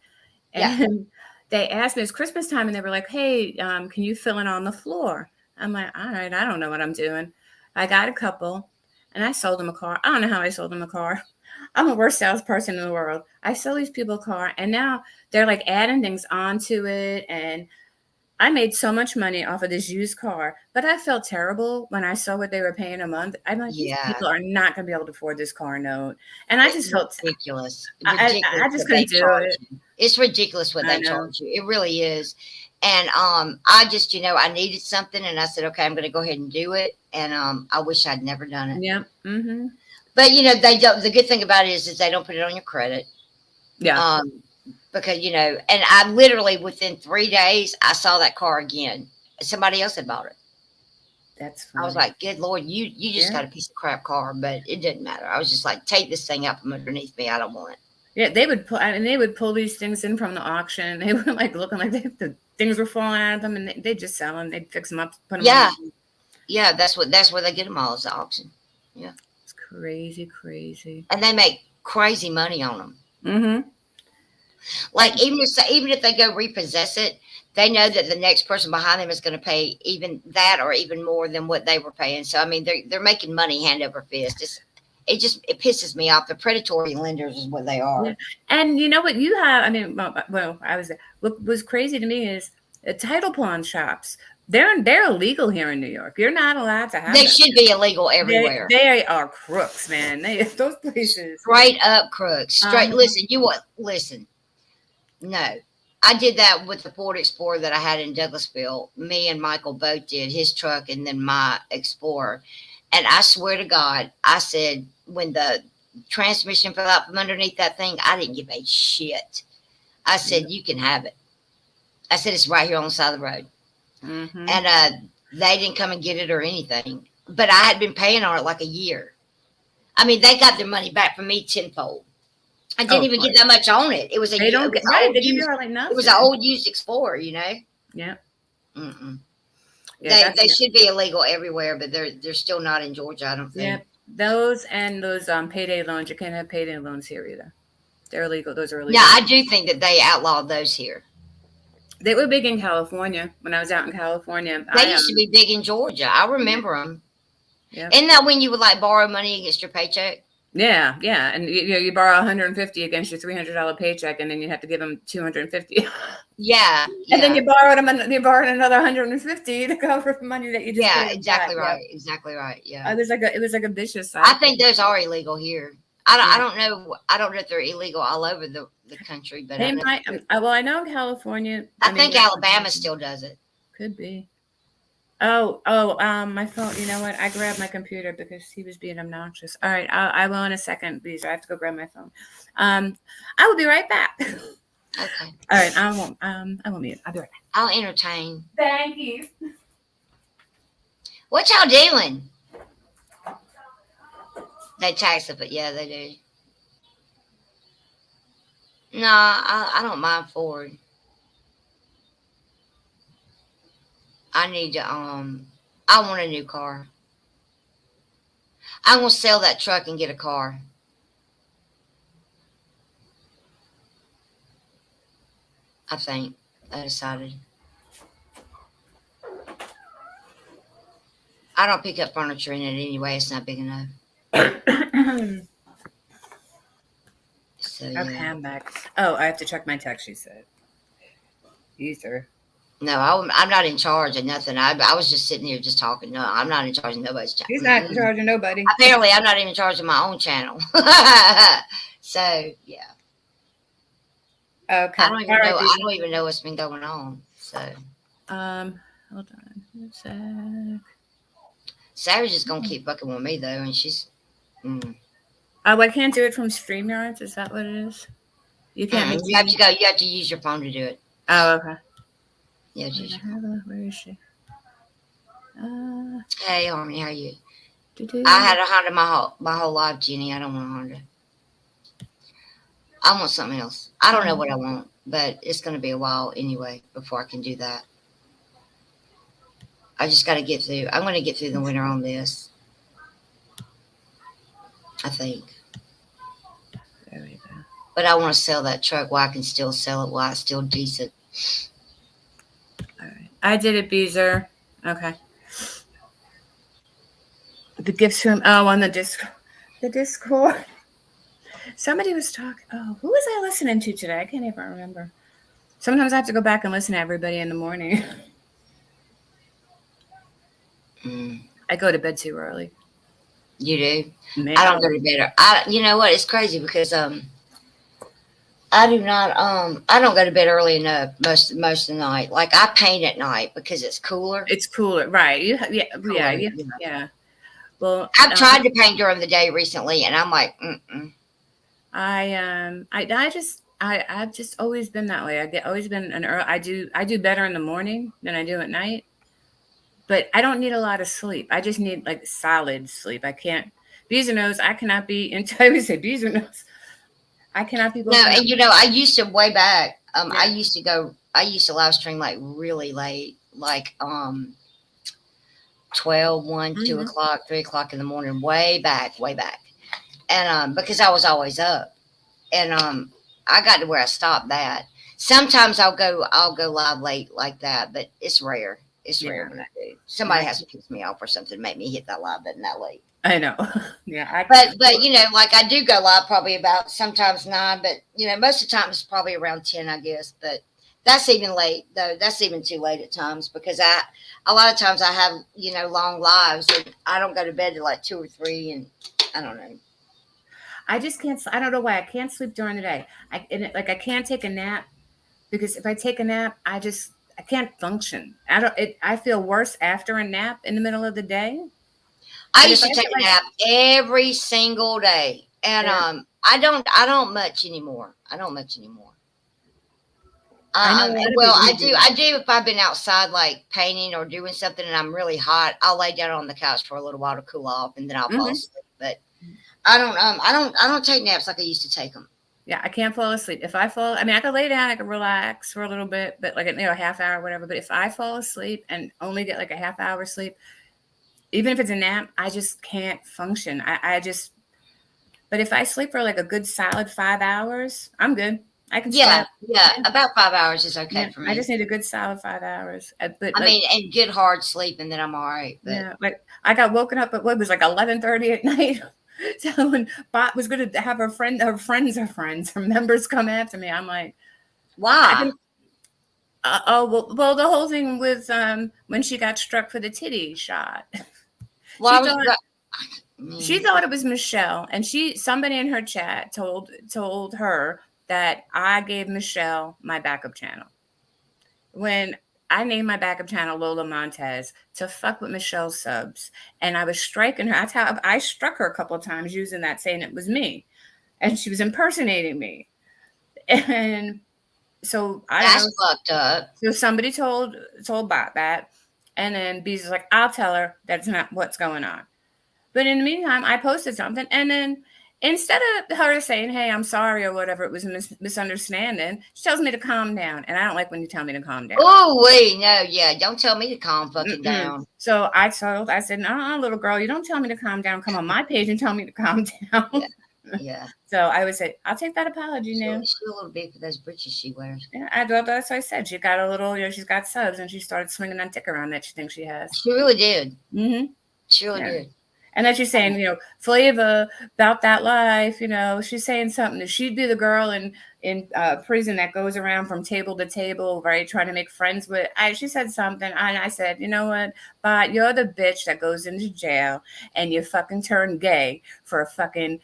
and they asked me, it's Christmas time, and they were like, "Hey, can you fill in on the floor?" I'm like, "All right, I don't know what I'm doing." I got a couple, and I sold them a car. I don't know how I sold them a car. I'm the worst salesperson in the world. I sell these people a car, and now they're like adding things onto it, and I made so much money off of this used car, but I felt terrible when I saw what they were paying a month. I'm like, these Yeah. people are not going to be able to afford this car note. And I just It's felt, ridiculous. I Ridiculous just what they couldn't do charge it. you. It's ridiculous what I they know. charge you. It really is. And I just, I needed something and I said, okay, I'm gonna go ahead and do it. And I wish I'd never done it. Yep. Mm-hmm. But they don't. The good thing about it is they don't put it on your credit. Yeah. Because and I literally within 3 days I saw that car again. Somebody else had bought it. That's I was funny. like, good Lord, you just Yeah. got a piece of crap car, but it didn't matter. I was just like, take this thing out from underneath me. I don't want it. Yeah, they would pull these things in from the auction. They were like looking like the things were falling out of them, and they just sell them. They'd fix them up, put them Yeah. on. Yeah, that's where they get them all is the auction. Yeah. It's crazy. And they make crazy money on them. Mm-hmm. Like even if they go repossess it, they know that the next person behind them is going to pay even that or even more than what they were paying. So I mean, they're making money hand over fist. It pisses me off. The predatory lenders is what they are. Yeah. And you know what you have? I mean, well, I was. What was crazy to me is the title pawn shops. They're illegal here in New York. You're not allowed to have. They them. should be illegal everywhere. They are crooks, man. Those places. Straight up crooks. Straight. Listen. No, I did that with the Ford Explorer that I had in Douglasville. Me and Michael both did his truck and then my Explorer. And I swear to God, I said when the transmission fell out from underneath that thing, I didn't give a shit. I said, you can have it. I said, it's right here on the side of the road. Mm-hmm. And they didn't come and get it or anything. But I had been paying on it like a year. I mean, they got their money back from me tenfold. I didn't even get that much on it. It was They don't get right. They give you like nothing. It was an old used Explorer, Yeah. Mm-mm. Yeah, they should be illegal everywhere, but they're still not in Georgia, I don't think. Yeah, those payday loans. You can't have payday loans here either. They're illegal. Those are illegal. Yeah, I do think that they outlawed those here. They were big in California when I was out in California. They used to be big in Georgia. I remember them. Yeah. Isn't that when you would like borrow money against your paycheck? Yeah, and you borrow $150 against your $300 paycheck, and then you have to give them $250. Yeah, and then you borrowed another $150 to cover the money that you just. Yeah, exactly right. Yeah. Exactly right. Yeah. It was like a vicious cycle. I think those are illegal here. I don't know. I don't know if they're illegal all over the country, but they might. Well, I know in California. I think Alabama still does it. Could be. Oh, my phone. You know what? I grabbed my computer because he was being obnoxious. All right, I will in a second, please. I have to go grab my phone. I will be right back. Okay. All right, I won't mute. I'll be right back. I'll entertain. Thank you. What y'all doing? They tax it, but yeah, they do. No, I don't mind Ford. I need to, I want a new car. I'm going to sell that truck and get a car. I think. I decided. I don't pick up furniture in it anyway. It's not big enough. So, yeah. Okay, I'm back. Oh, I have to check my text, she said. User. No, I'm not in charge of nothing. I was just sitting here just talking. No, I'm not in charge of nobody's channel. He's not in charge of nobody. Apparently, I'm not even in charge of my own channel. So, yeah. Okay. I don't even know what's been going on. So. Hold on. One sec. Sarah's just gonna keep fucking with me though, and she's. Oh, I can't do it from StreamYards. Is that what it is? You can't. You have to go. You have to use your phone to do it. Oh, okay. Yeah. Where is she? Hey, Harmony, how are you? I had a Honda my whole life, Jenny. I don't want a Honda. I want something else. I don't know what I want, but it's going to be a while anyway before I can do that. I just got to get through. I'm going to get through the winter on this. I think. There we go. But I want to sell that truck while I can still sell it while it's still decent. All right. I did it, Beezer. Okay. The gifts from on the Discord. Somebody was talking. Oh, who was I listening to today? I can't even remember. Sometimes I have to go back and listen to everybody in the morning. Mm. I go to bed too early. You do? Man, I don't go to bed. You know what? It's crazy because I do not I don't go to bed early enough most of the night. Like I paint at night because it's cooler. it's cooler, right? Cooler. Yeah. Well, I've tried to paint during the day recently, and I'm like, mm-mm. I've just always been that way. Always been an early. I do better in the morning than I do at night, but I don't need a lot of sleep. I just need like solid sleep. I can't. Bees or nose, I cannot be into. I would say bees or nose. I cannot be No, woken up. and I used to way back. I Yeah. used to go. I used to live stream like really late, like 12, 1, 2 Hmm. o'clock, 3 o'clock in the morning, way back, and because I was always up, and I got to where I stopped that. Sometimes I'll go live late like that, but it's rare. It's rare Yeah. when I do. Yeah. Somebody has to piss me off or something to make me hit that live button that late. I know. Yeah. But like I do go live probably about sometimes 9, but most of the time it's probably around 10, I guess. But that's even late though. That's even too late at times because a lot of times I have long lives and I don't go to bed till like 2 or 3, and I don't know. I just can't. I don't know why I can't sleep during the day. I can't take a nap because if I take a nap, I can't function. I don't. I feel worse after a nap in the middle of the day. I But if used I to take feel a nap every single day, and yeah, I don't much anymore. I don't much anymore. I know a lot of Well, people who do. I do if I've been outside like painting or doing something and I'm really hot, I'll lay down on the couch for a little while to cool off and then I'll fall Hmm. asleep. But I don't take naps like I used to take them. Yeah, I can't fall asleep. If I fall, I mean, I could lay down, I could relax for a little bit, but like a half hour, or whatever. But if I fall asleep and only get like a half hour sleep, even if it's a nap, I just can't function. I just. But if I sleep for like a good solid 5 hours, I'm good. I can Yeah, sleep. yeah, Yeah. about 5 hours is okay Yeah, for I me. just need a good solid 5 hours. But I like, mean, and good hard sleep, and then I'm all right. But yeah, like I got woken up at what was like 11:30 at night. So when Bot was going to have her members come after me, I'm like, I why? can. Well, the whole thing with when she got struck for the titty shot, Well, she I was. thought she Mm. thought it was Michelle, and somebody in her chat told her that I gave Michelle my backup channel. When I named my backup channel Lola Montez to fuck with Michelle's subs, and I was striking her. That's how I struck her a couple of times using that, saying it was me, and she was impersonating me. And so I don't know. That's fucked up. So somebody told Bot that, and then Bees is like, "I'll tell her that's not what's going on." But in the meantime, I posted something, and then instead of her saying, "Hey, I'm sorry" or whatever, it was a misunderstanding, she tells me to calm down, and I don't like when you tell me to calm down. Oh wait, no, yeah, don't tell me to calm fucking Mm-mm. down. So I said, "No, little girl, you don't tell me to calm down. Come on my page and tell me to calm Yeah, down." yeah. So I would say, "I'll take that apology now." She a little big for those britches she wears. Yeah, that's what I said. She got a little, she's got subs, and she started swinging that dick around that she thinks she has. She really did. Mm-hmm. She really Yeah. did. And then she's saying, Flavor about that life, she's saying something that she'd be the girl in prison that goes around from table to table, right, trying to make friends with. She said something, and I said, you know what, but you're the bitch that goes into jail and you fucking turn gay for a fucking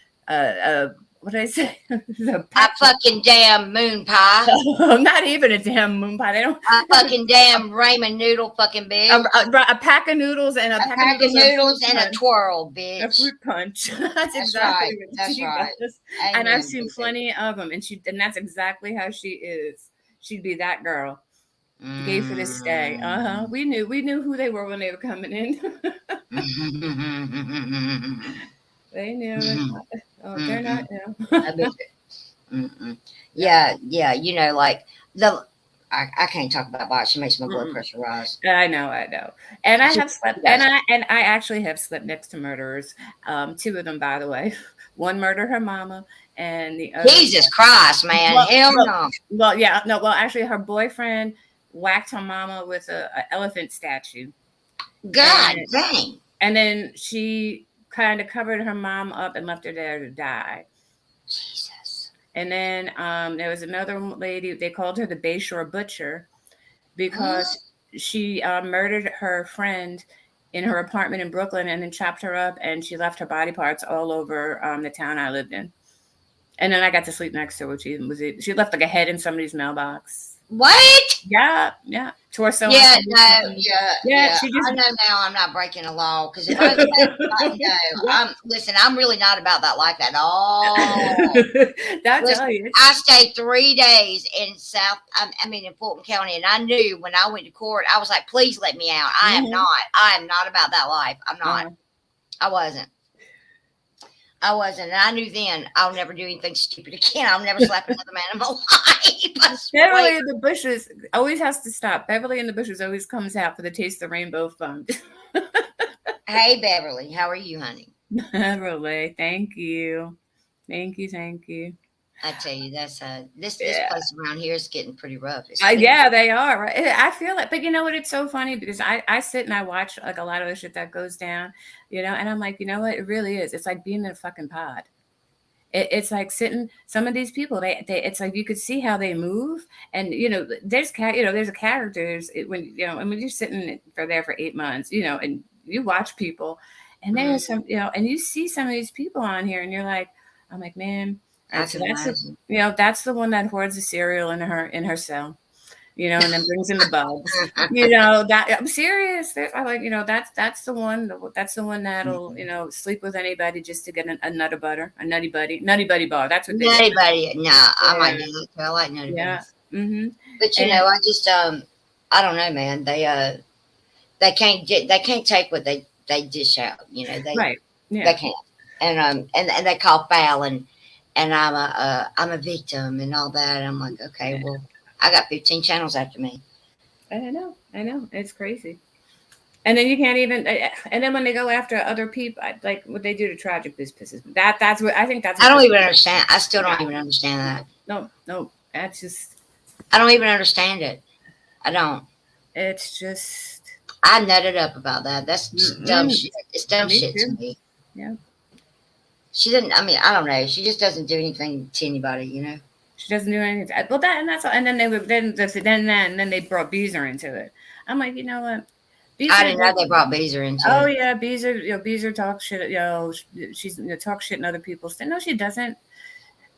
what did I say? A fucking damn moon pie. Not even a damn moon pie. They don't. A fucking damn ramen noodle fucking bitch. A pack of noodles and a pack Pack of noodles and a punch. twirl, A bitch. fruit punch. That's exactly right. what That's she right. does. Amen, And I've seen baby. plenty of them, and that's exactly how she is. She'd be that girl. Gay for this day. We knew who they were when they were coming in. They knew it. Oh, they're not I bet you. Yeah, yeah. Like I can't talk about Bot. She makes my blood pressure rise. I know. And I have slept, and I actually have slept next to murderers. Two of them, by the way. One murdered her mama, and the other. Jesus Christ, man! Hell no. Well, yeah, no. Well, actually, her boyfriend whacked her mama with a elephant statue. God dang. And then she kind of covered her mom up and left her there to die. Jesus. And then there was another lady. They called her the Bayshore Butcher because she murdered her friend in her apartment in Brooklyn and then chopped her up, and she left her body parts all over the town I lived in. And then I got to sleep next to her. She left like a head in somebody's mailbox. What? Yeah, yeah. Torso. Yeah, on no, somebody's- yeah. She I just. know now I'm not breaking a law because if I no, Yeah. listen, I'm really not about that life at all. That's Listen, all you. I stayed 3 days in in Fulton County, and I knew when I went to court, I was like, please let me out. I am not about that life. I'm not. I wasn't. And I knew then I'll never do anything stupid again. I'll never slap another man in my life. Beverly in the Bushes always has to stop. Beverly in the Bushes always comes out for the Taste the Rainbow Fund. Hey, Beverly, how are you, honey? Beverly, thank you. Thank you. I tell you, that's this place around here is getting pretty rough. Yeah, they are. Right? I feel it, but you know what? It's so funny because I sit and I watch like a lot of the shit that goes down, and I'm like, you know what? It really is. It's like being in a fucking pod. It's like sitting. Some of these people, they it's like you could see how they move, and there's there's a characters when and when you're sitting there for 8 months, and you watch people, and there's some and you see some of these people on here, and you're like, I'm like, man. And so that's the one that hoards the cereal in her cell, and then brings in the bugs. That I'm serious. I like, that's the one. That's the one that'll, sleep with anybody just to get a nutty buddy bar. That's what they Nutty buddy. No, I might do that too. I like nutty buddies. Mm-hmm. But I just I don't know, man. They can't take what they dish out. Right. Yeah. They can't. And they call foul and I'm a victim and all that. I'm like, okay, well, I got 15 channels after me. I know. It's crazy. And then you can't even. And then when they go after other people, like what they do to Tragic, this pisses me. That's what I think. I don't even understand. I still don't even understand that. No, that's just. I don't even understand it. I don't. It's just. I nutted up about that. That's just dumb shit. It's dumb shit to me. Yeah. She didn't. I mean, I don't know. She just doesn't do anything to anybody, She doesn't do anything. Well, that's all. And then they brought Beezer into it. I'm like, you know what? Beezer, I didn't know they brought Beezer into it. Oh yeah, Beezer. Beezer talks shit. She's talks shit in other people's things. No, she doesn't.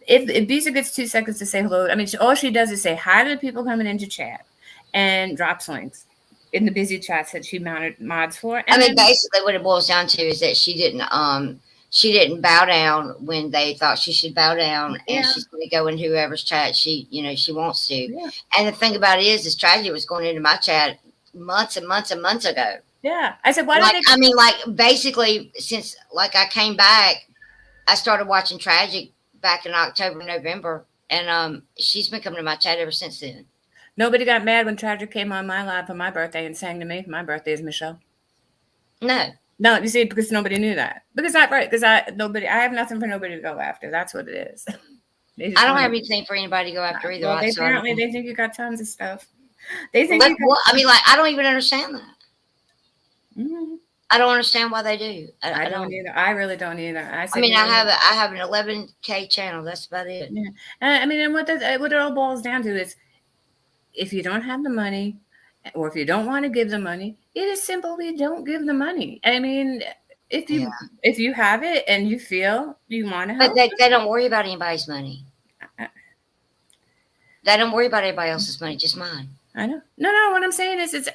If Beezer gets 2 seconds to say hello, I mean, all she does is say hi to the people coming into chat, and drops links in the busy chats that she mods for. And basically, what it boils down to is that she didn't bow down when they thought she should bow down, and she's going to go in whoever's chat she wants to. Yeah. And the thing about it is Tragedy was going into my chat months and months and months ago. Yeah, I said, why? Basically, since I came back, I started watching Tragic back in October, November, and she's been coming to my chat ever since then. Nobody got mad when Tragic came on my live for my birthday and sang to me. My birthday is Michelle. No, you see, because nobody knew that. Because I have nothing for nobody to go after. That's what it is. I don't have anything for anybody to go after either. Well, they think you got tons of stuff. They think I don't even understand that. Mm-hmm. I don't understand why they do. I don't either. I really don't either. I have an 11K channel. That's about it. Yeah. And what it all boils down to is, if you don't have the money, or if you don't want to give the money, it is simply don't give the money. I mean, if you have it and you feel you want to help, but they don't worry about anybody's money. They don't worry about anybody else's money, just mine. I know. No. What I'm saying is, it's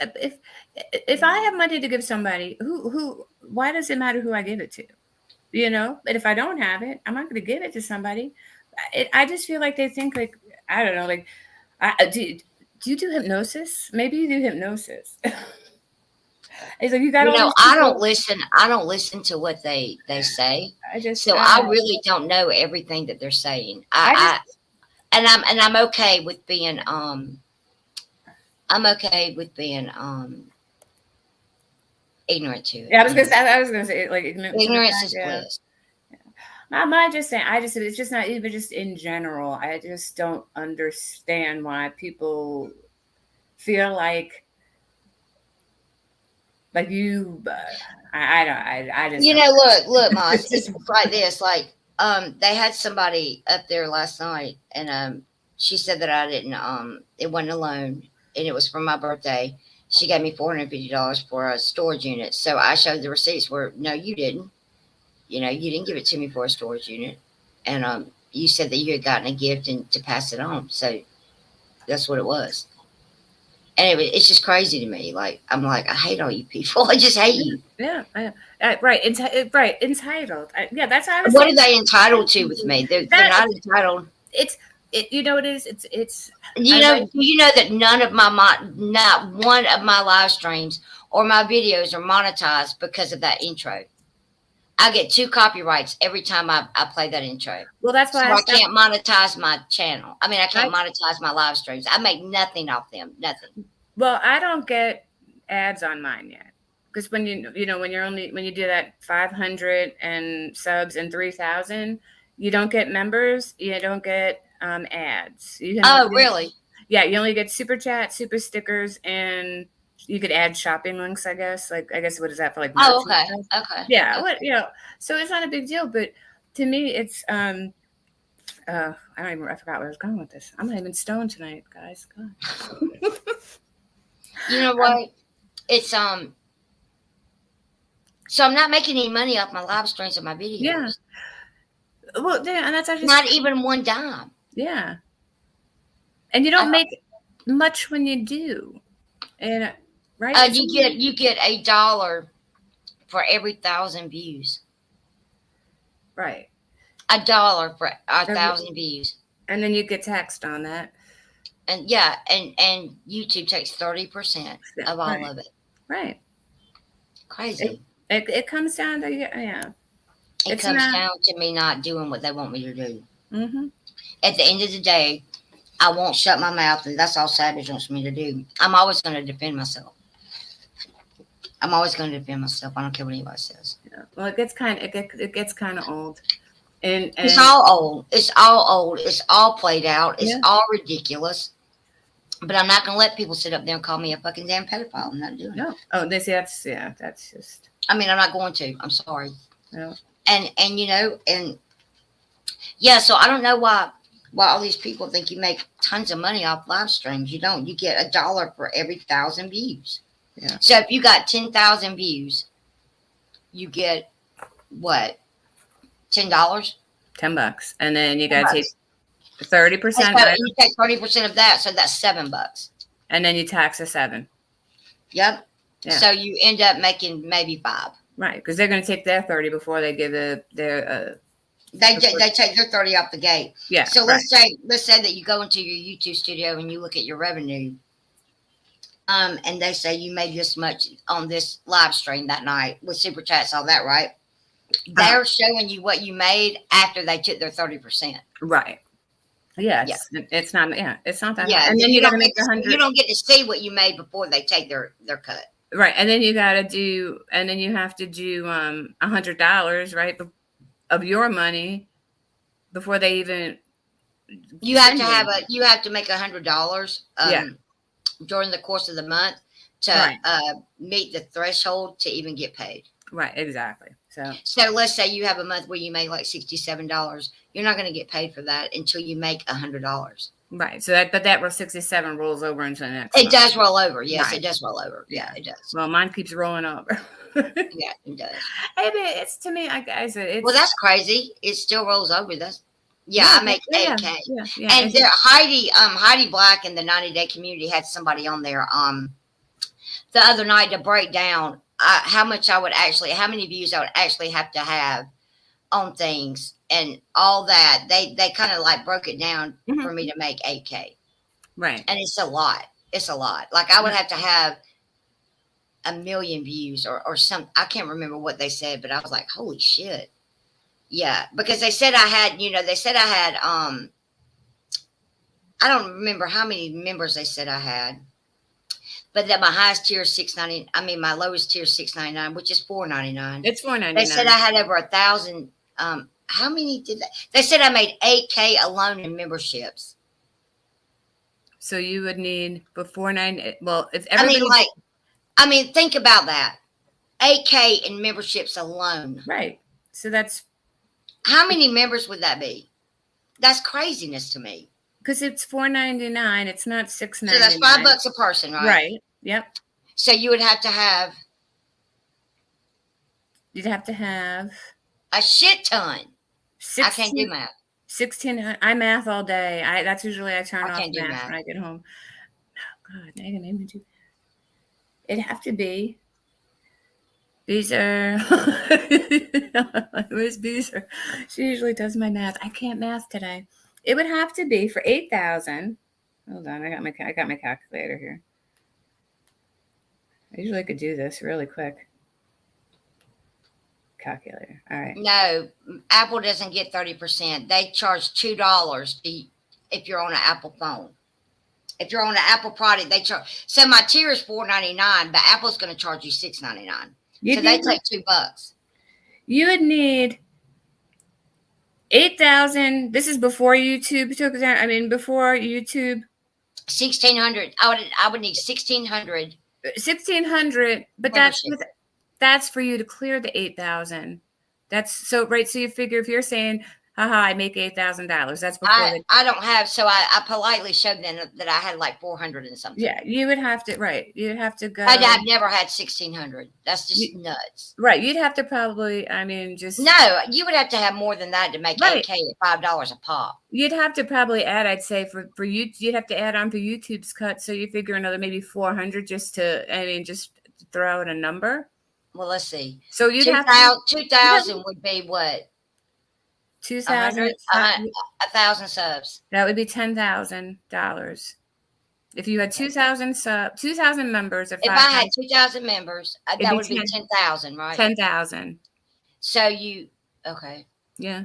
if I have money to give somebody, why does it matter who I give it to? But if I don't have it, I'm not going to give it to somebody. I just feel like they think I don't know, do you do hypnosis? Maybe you do hypnosis. It's like you got. I don't listen. I don't listen to what they say. I really don't know everything that they're saying. I'm okay with being ignorant to it. Yeah, I was gonna say ignorance is bliss. I'm just saying. It's just not even just in general. I just don't understand why people feel like you. I just. Look, Moss. It's like this. They had somebody up there last night, and she said that I didn't. It wasn't a loan, and it was for my birthday. she gave me $450 for a storage unit. So I showed the receipts where, no, you didn't. You know, you didn't give it to me for a storage unit. And you said that you had gotten a gift and to pass it on. So that's what it was. And it's just crazy to me. Like, I'm like, I hate all you people. I just hate you. Yeah. Right. Right. Entitled. Yeah. That's how I was What saying. are they entitled to with me? They're not entitled. You know, it is. It's, You know, do you know that not one of my live streams or my videos are monetized because of that intro? I get 2 copyrights every time I play that intro. Well, that's why I can't monetize my channel. I mean, I can't monetize my live streams. I make nothing off them. Nothing. Well, I don't get ads on mine yet. Because when you do that 500 and subs and 3,000, you don't get members. You don't get ads. Really? Yeah, you only get super chat, super stickers, and you could add shopping links. I guess. What is that for? Like, okay. Yeah. Okay. So it's not a big deal, but to me, it's I forgot where I was going with this. I'm not even stoned tonight, guys. God. You know what? It's So I'm not making any money off my live streams or my videos. Yeah. Well, yeah, and that's actually not even one dime. Yeah. And you don't make much when you do. And right? You get $1 for every 1,000 views. Right. $1 for 1,000 views. And then you get taxed on that. And yeah, and YouTube takes 30% of all of it. Right. Crazy. It comes down to yeah. It comes down to me not doing what they want me to do. Mm-hmm. At the end of the day, I won't shut my mouth, and that's all Savage wants me to do. I'm always going to defend myself. I don't care what anybody says. Yeah. Well, it gets kind of old. And it's all old. It's all played out. It's all ridiculous. But I'm not going to let people sit up there and call me a fucking damn pedophile. I'm not doing it. Oh, that's just. I mean, I'm not going to. I'm sorry. No. And you know, and yeah, so I don't know why all these people think you make tons of money off live streams. You don't. You get $1 for every 1,000 views. Yeah. So if you got 10,000 views, you get what? $10? $10, and then you got to take 30%. So you take 30% of that, so that's $7. And then you tax a 7. Yep. Yeah. So you end up making maybe 5. Right, because they're going to take their 30 before they give They take their 30 off the gate. Yeah. So let's say that you go into your YouTube studio and you look at your revenue. And they say you made this much on this live stream that night with super chats, all that, right? They're showing you what you made after they took their 30%. Right. Yes. Yeah. It's not that. Yeah. And then you got to make 100. You don't get to see what you made before they take their cut. Right. And then you got to do, and then you have to do $100, right, of your money before they even. You have to make $100 during the course of the month to meet the threshold to even get paid. Right. Exactly. So let's say you have a month where you make like $67. You're not going to get paid for that until you make $100. Right. So that 67 rolls over into the next. It does roll over. Yes, it does roll over. Yeah, it does. Well, mine keeps rolling over. Yeah, it does. Hey, but it's to me, I said, well, that's crazy. It still rolls over. I make 8K. Yeah. And there, Heidi Black in the 90-day community had somebody on there the other night to break down how many views I would actually have to have on things and all that. They kind of like broke it down for me to make 8K. Right. And it's a lot. Like I would have to have 1 million views or some, I can't remember what they said, but I was like, holy shit. Yeah. Because they said I had, I don't remember how many members they said I had, but that my highest tier is $6.99. I mean, my lowest tier is $6.99, which is $4.99. It's $4.99. They said I had over 1,000. How many did they said I made 8K alone in memberships. So you would need before 9. Well, if everybody, think about that. 8K in memberships alone. Right. So that's how many members would that be? That's craziness to me. Because it's $4.99. It's not $6.99. So that's $5 a person, right? Right. Yep. So you would have to have You'd have to have a shit ton. I can't do 16, math. 1600. I math all day. That's usually I turn I off can't do math math. when I get home. Oh, God, now you're gonna make me do. It'd have to be. Beezer. Where's Beezer? She usually does my math. I can't math today. It would have to be for 8,000. Hold on, I got my calculator here. I usually could do this really quick. Calculator. All right. No, Apple doesn't get 30%. They charge $2 if you're on an Apple phone. If you're on an Apple product, they charge. So my tier is $4.99, but Apple's going to charge you $6.99. So they take $2. You would need 8,000. This is before YouTube took down. I mean, before YouTube. 1,600. I would need 1,600. 1,600, but that's for you to clear the 8,000. That's so right. So you figure if you're saying, haha, I make $8,000. That's before I don't have, so I politely showed them that I had like 400 and something. Yeah, you would have to, right. You'd have to go. I've never had 1,600. That's just nuts. Right. You'd have to probably, I mean, just. No, you would have to have more than that to make 8K at $5 a pop. You'd have to probably add, I'd say, for you, you'd have to add on to YouTube's cut. So you figure another maybe 400 just to throw out a number. Well, let's see. So you'd 2,000 would be what? 2,000? 1,000 subs. That would be $10,000. If you had 2,000 members. If I had 2,000 members, that would be 10,000, right? 10,000. So okay. Yeah.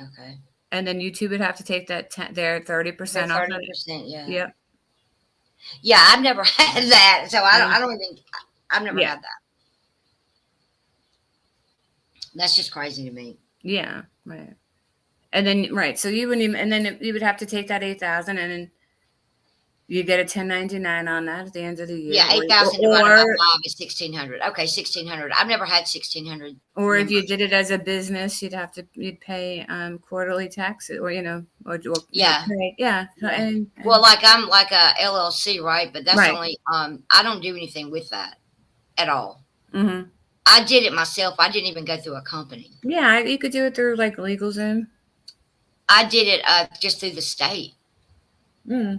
Okay. And then YouTube would have to take their 30% off. 30%, yeah. Yep. Yeah, I've never had that, so I've never had that. That's just crazy to me. Yeah, right. And then so you wouldn't even, and then you would have to take that 8,000 and then you get a 1099 on that at the end of the year. Yeah, 8,000 divided by 5 is 1,600. Okay, 1,600. I've never had 1,600. Or if you did it as a business, you'd pay quarterly taxes, or yeah, pay, yeah. And well, like I'm like a LLC, right? But that's only I don't do anything with that at all. Mm-hmm. I did it myself. I didn't even go through a company. Yeah, you could do it through like LegalZoom. I did it just through the state. Mm.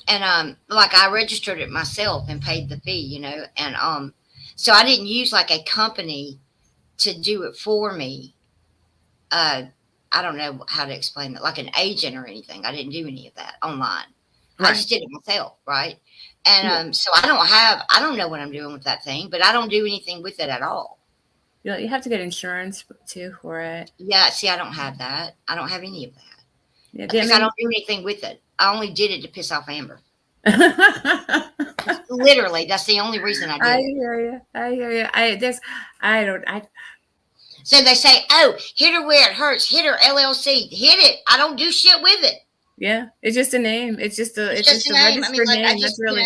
And like I registered it myself and paid the fee, and so I didn't use like a company to do it for me. I don't know how to explain that, like an agent or anything. I didn't do any of that online. Right. I just did it myself, right? And so I don't know what I'm doing with that thing, but I don't do anything with it at all. You have to get insurance too for it. Yeah, see, I don't have that. I don't have any of that. Yeah, because I don't do anything with it. I only did it to piss off Amber. Literally, that's the only reason I did it. I hear you. So they say, oh, hit her where it hurts. Hit her LLC. Hit it. I don't do shit with it. Yeah, it's just a name. It's just a registered name. That's really.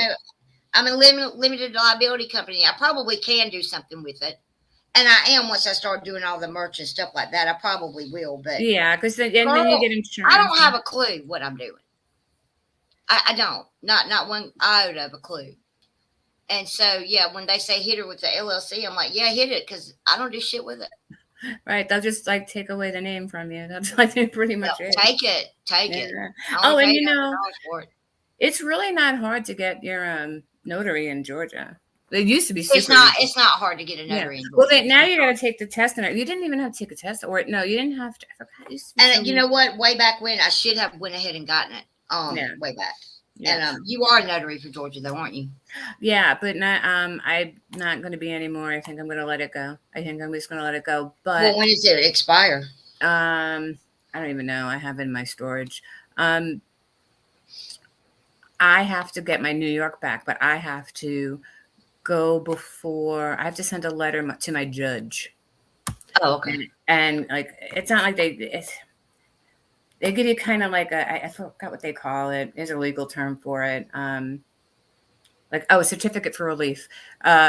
I'm a limited liability company. I probably can do something with it. And I am once I start doing all the merch and stuff like that. I probably will, but yeah, because then you get insurance. I don't have a clue what I'm doing. I don't, not one iota of a clue. And so yeah, when they say hit her with the LLC, I'm like, yeah, hit it, because I don't do shit with it. Right, they'll just like take away the name from you. That's like pretty much it. Take it. Oh, and it's really not hard to get your notary in Georgia. It used to be super easy. It's not hard to get a notary. Yeah. Well, now you got to take the test. And you didn't even have to take a test, or no, you didn't have to. I forgot. And you know what? Way back when, I should have went ahead and gotten it. Way back. Yeah. And you are a notary for Georgia, though, aren't you? Yeah, but not. I'm not going to be anymore. I think I'm going to let it go. I think I'm just going to let it go. But well, when does it expire? I don't even know. I have it in my storage. I have to get my New York back, but I have to go before. I have to send a letter to my judge. Oh, okay. And like, it's not like they give you kind of like I forgot what they call it. There's a legal term for it. A certificate for relief.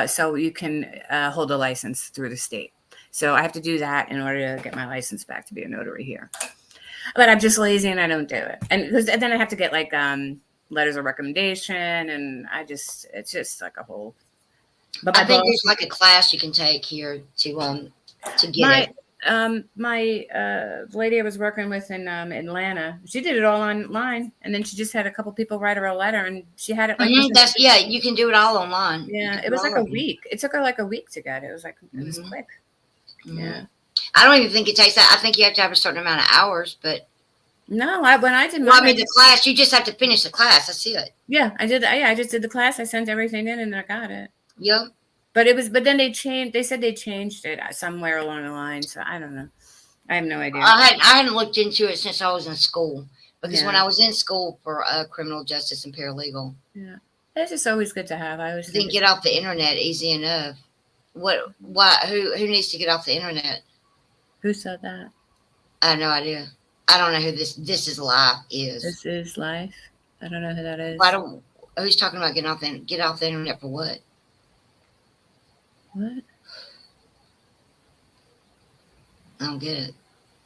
So you can hold a license through the state. So I have to do that in order to get my license back to be a notary here. But I'm just lazy and I don't do it. And then I have to get like letters of recommendation, and it's just like a whole But I my think boss, there's like a class you can take here to get my it. the lady I was working with in Atlanta, she did it all online, and then she just had a couple people write her a letter, and she had it like within, That's you can do it all online. You yeah, can it do was all like a of them. week. It took her like a week to get it. It was hmm quick. hmm Yeah. I don't even think it takes that. I think you have to have a certain amount of hours, but No, when I did well, I mine, mean the class, you just have to finish the class. That's it. yeah, I did. Yeah, I just did the class. I sent everything in, and I got it. Yep. But but then they changed. They said they changed it somewhere along the line. So I don't know. I have no idea. I hadn't looked into it since I was in school because when Yeah, I was in school for criminal justice and paralegal, yeah. It's just always good to have. I always you think can it's get off the internet easy enough. What? Why? Who needs to get off the internet? who said that? I have no idea. I don't know who this is live is. This is life. I don't know who that Why is. don't who's talking about get off the internet for what? What? I don't get it.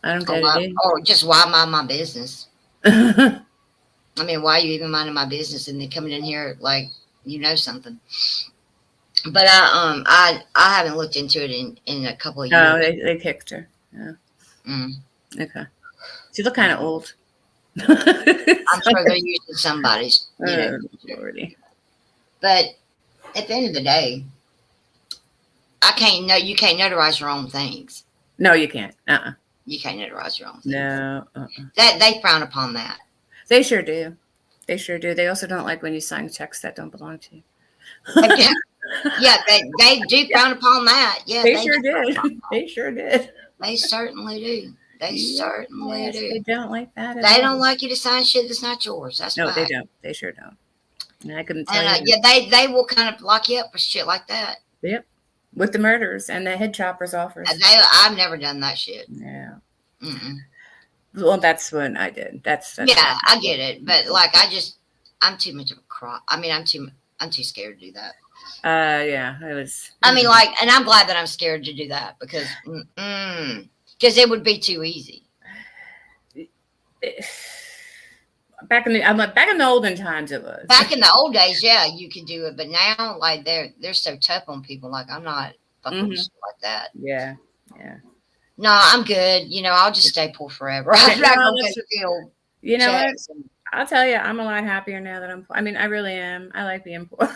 I don't Or get why? it Or just why mind my business? either. I mean, why are you even minding my business and then coming in here like you know something? But I haven't looked into it in a couple of Oh, years. they kicked her. Yeah. Mm. Okay. She looked kind of old. I'm sure they're using somebody's, Oh, picture. Lordy. But at the end of the day, you can't notarize your own things. No, you can't. You can't notarize your own things. No. That they frown upon that. They sure do. They sure do. They also don't like when you sign checks that don't belong to you. Yeah, they do frown upon that. Yeah, They they sure do. did. They sure did. They certainly do. They certainly Yes, they do. don't like that at They all. don't like you to sign shit that's not yours. That's No, they fact. don't. They sure don't. And I couldn't tell And you. they will kind of lock you up for shit like that. Yep. With the murders and the head choppers offers. I've never done that shit. Yeah. Mm-mm. Well, that's what I did. That's Yeah, I get it, but like I'm too much of a crop. I mean, I'm too scared to do that. Yeah, I was. I mean, like, and I'm glad that I'm scared to do that because it would be too easy. Back in the olden times, it was. Back in the old days, yeah, you could do it, but now, like, they're so tough on people. Like, I'm not fucking with shit like that. Yeah, yeah. No, I'm good. I'll just stay poor forever. I'm not gonna feel. You know what? I'll tell you, I'm a lot happier now that I'm poor. I mean, I really am. I like being poor.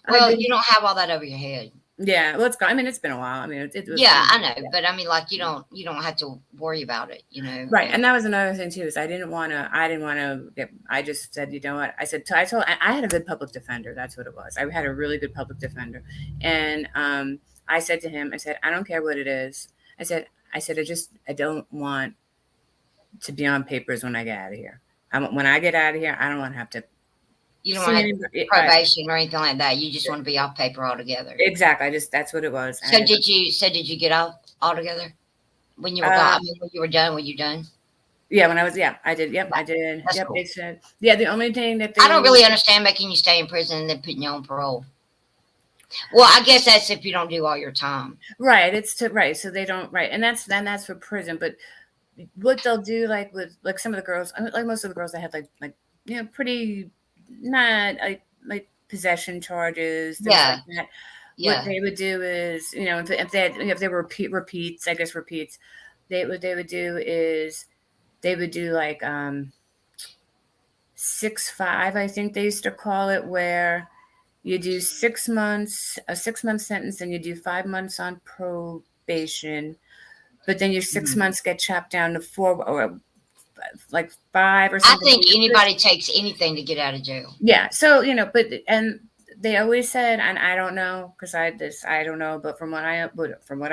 Well, you don't have all that over your head. Yeah, let's go. I mean, it's been a while. I mean, it was. Yeah, I know, but I mean, like, you don't have to worry about it. Right, and that was another thing too. Is I didn't want to get. I just said, you know what? I said. I had a good public defender. That's what it was. I had a really good public defender, and I said to him, I said, I don't care what it is. I said, I don't want to be on papers when I get out of here. When I get out of here, I don't want to have to. You don't want to have probation or anything like that. You just want to be off paper altogether. Exactly. That's what it was. So did you get off altogether when you were gone? I mean, when you were done? Were you done? Yeah, when I was. Yeah, I did. Yep, I did. That's yep, cool. they said. Yeah, the only thing that I don't really understand making you stay in prison and then putting you on parole. Well, I guess that's if you don't do all your time. Right. Right. So they don't. Right, and that's for prison. But what they'll do, like with like some of the girls, like most of the girls, I had like pretty not like possession charges. Things like that. Yeah. What they would do is, if they were repeats, I guess repeats, they would do is they would do like 6-5, I think they used to call it, where you do 6 months, a 6-month sentence, and you do 5 months on probation, but then your 6 months get chopped down to 4 or like 5 or something. I think anybody takes anything to get out of jail. Yeah. So, but, and they always said, and I don't know, because I don't know, but from what I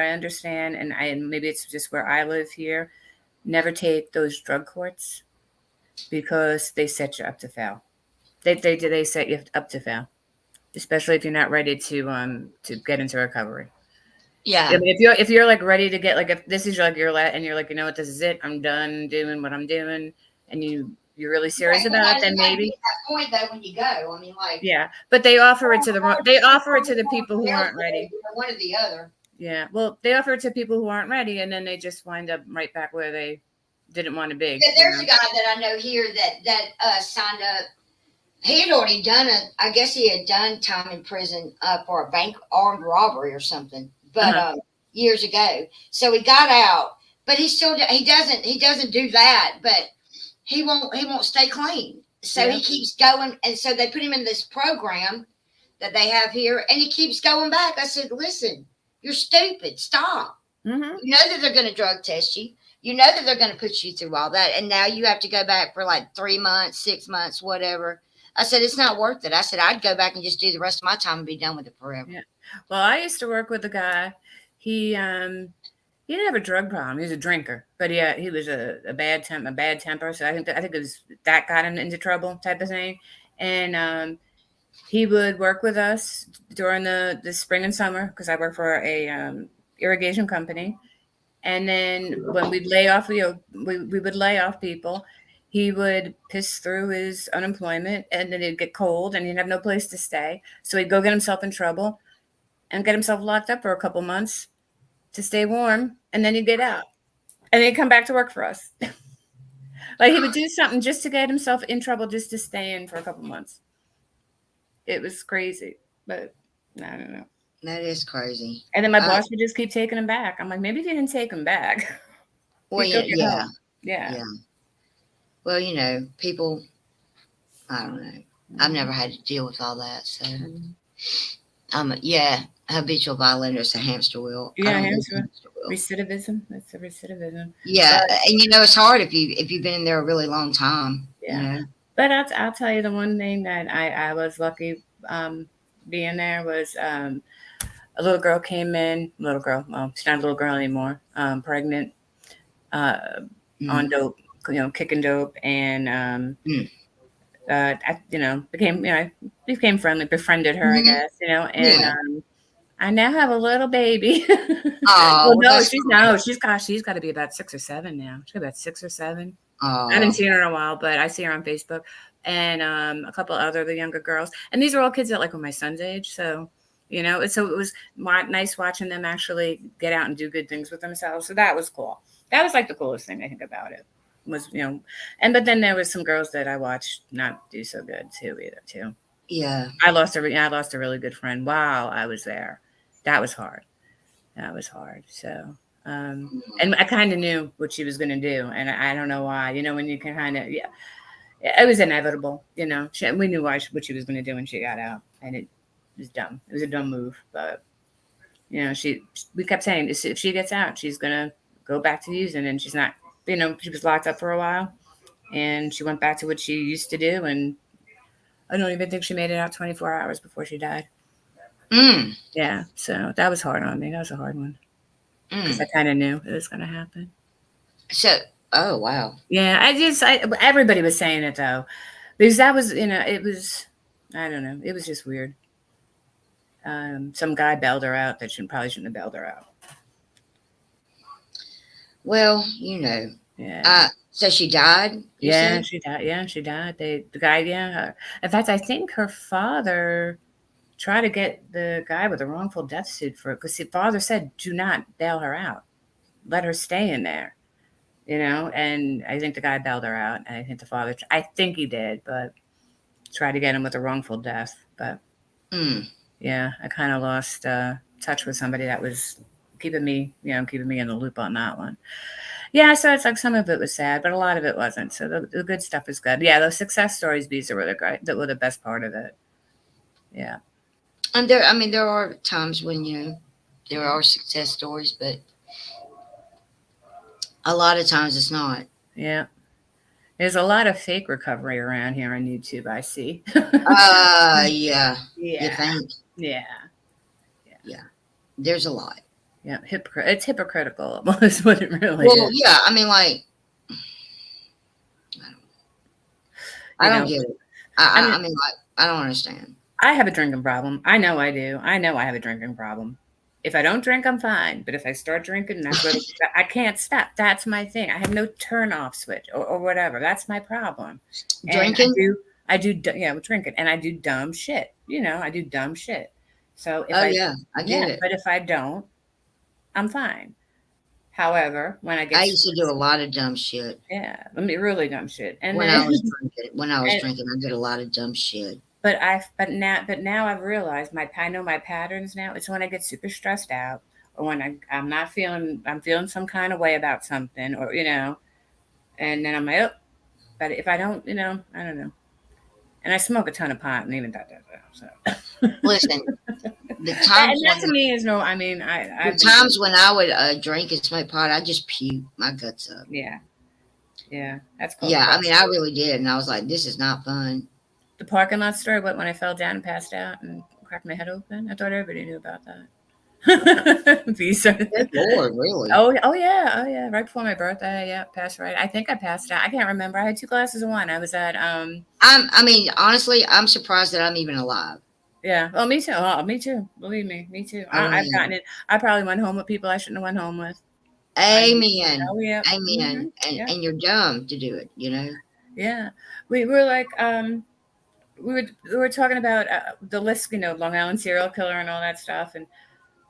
understand, and maybe it's just where I live here, never take those drug courts because they set you up to fail. They set you up to fail, especially if you're not ready to get into recovery. Yeah. I mean, if you're like ready to get, like, if this is like your and you're like, you know what, this is it, I'm done doing what I'm doing, and you're really serious about it, then maybe. At that point though, when you go, I mean, like. Yeah, but they offer it to the people who aren't ready. One or the other. Yeah, well, they offer it to people who aren't ready, and then they just wind up right back where they didn't want to be. There's a guy that I know here that signed up he had already done I guess he had done time in prison for a bank armed robbery or something, but Uh-huh. years ago. So he got out, but he doesn't do that. But he won't stay clean. So Yeah. he keeps going, and so they put him in this program that they have here, and he keeps going back. I said, "Listen, you're stupid. Stop. Mm-hmm. You know that they're going to drug test you. You know that they're going to put you through all that, and now you have to go back for like 3 months, 6 months, whatever." I said, "It's not worth it." I said, "I'd go back and just do the rest of my time and be done with it forever." Yeah. Well, I used to work with a guy. He didn't have a drug problem. He was a drinker, but he was a bad temper. So I think it was that got him into trouble type of thing. And he would work with us during the spring and summer because I work for a irrigation company. And then when we'd lay off, we would lay off people. He would piss through his unemployment, and then it'd get cold, and he'd have no place to stay. So he'd go get himself in trouble and get himself locked up for a couple months to stay warm, and then he'd get out, and then he'd come back to work for us. Like he would do something just to get himself in trouble, just to stay in for a couple months. It was crazy, but I don't know. That is crazy. And then my boss would just keep taking him back. I'm like, maybe if you didn't take him back, Well, he'd go yeah, get yeah, home. Yeah. yeah. Well, people. I don't know. I've never had to deal with all that, so yeah, habitual violator is a hamster wheel. I Yeah, don't do hamster hamster wheel. recidivism. That's a recidivism. Yeah, But and it's hard if you've been in there a really long time. yeah, but I'll tell you the one thing that I was lucky being there was a little girl came in. Little girl, well, she's not a little girl anymore. Pregnant, uh, on Mm, dope, kicking dope, and mm, became friendly, befriended her, I mhm, guess, and yeah. I now have a little baby. Oh, Well, well, no, that's she's nice. no, she's got to be about 6 or 7 now. She's about 6 or 7. I haven't Oh, seen her in a while, but I see her on Facebook and a couple other the younger girls. And these are all kids that like were my son's age, so it was nice watching them actually get out and do good things with themselves. So that was cool. That was like the coolest thing I think about it was and but then there was some girls that I watched not do so good too either too. yeah. I lost a really good friend while I was there. That was hard. That was hard. So, Mm, and I kind of knew what she was going to do, and I don't know why. When you can kind of, yeah, it was inevitable. We knew what she was going to do when she got out, and it was dumb. It was a dumb move, but we kept saying if she gets out, she's going to go back to using, and she's not. She was locked up for a while, and she went back to what she used to do, and I don't even think she made it out 24 hours before she died. mm, Yeah, so that was hard on me. That was a hard one because I mm. kind of knew it was going to happen. So, oh wow. Yeah, everybody was saying it though, because that was, it was, I don't know, it was just weird. Some guy bailed her out that probably shouldn't have bailed her out. Well, Yeah, so she died. You yeah, said. she died. Yeah, she died. The guy, yeah. In fact, I think her father tried to get the guy with the wrongful death suit for it because the father said, "Do not bail her out. Let her stay in there." And I think the guy bailed her out. And I think the father, I think he did, but tried to get him with a wrongful death. But Mm. yeah, I kind of lost touch with somebody that was keeping me in the loop on that one. Yeah, so it's like some of it was sad, but a lot of it wasn't. So the good stuff is good. Yeah, those success stories, these were the great, that were the best part of it. Yeah, And there are times when there are success stories, but a lot of times it's not. yeah. There's a lot of fake recovery around here on YouTube. I see. Yeah. You Yeah, think? yeah, Yeah. There's a lot. yeah. It's hypocritical, almost what it really Well, is. yeah. Like I You don't know, get it. I mean, Like I don't understand. I have a drinking problem. I know I do. I know I have a drinking problem. If I don't drink, I'm fine. But if I start drinking, that's what I can't stop. That's my thing. I have no turn off switch or whatever. That's my problem. And Drinking? yeah, with drinking, and I do dumb shit. I do dumb shit. So if Oh I, yeah, I yeah, get it. but if I don't, I'm fine. However, when I I get used to do a lot of dumb shit yeah, I mean really dumb shit. And when then I was drinking. When I was and, drinking, I did a lot of dumb shit. but now I've realized I know my patterns now. It's when I get super stressed out or when I'm not feeling I'm feeling some kind of way about something or and then I'm like, oh, but if I don't, I don't know. And I smoke a ton of pot and even that. So Listen, the that, times and when that to me is no. I mean, the I've been doing times when I would drink and smoke pot, I just puke my guts up. yeah, yeah. That's called Yeah, I mean, I predatory. really did, and I was like, "This is not fun." The parking lot story. What when I fell down and passed out and cracked my head open? I thought everybody knew about that. Visa. Good Lord, really? Oh yeah, oh yeah. Right before my birthday, yeah, passed right. I think I passed out. I can't remember. I had two glasses of wine. I was at I mean, honestly, I'm surprised that I'm even alive. yeah. Oh, me too. Oh, me too. Believe me, me too. I really I've gotten am. it. I probably went home with people I shouldn't have went home with. I Amen. oh yeah. Amen. And Yeah. and you're dumb to do it, you know? Yeah. We were like we were talking about the list, Long Island serial killer and all that stuff, and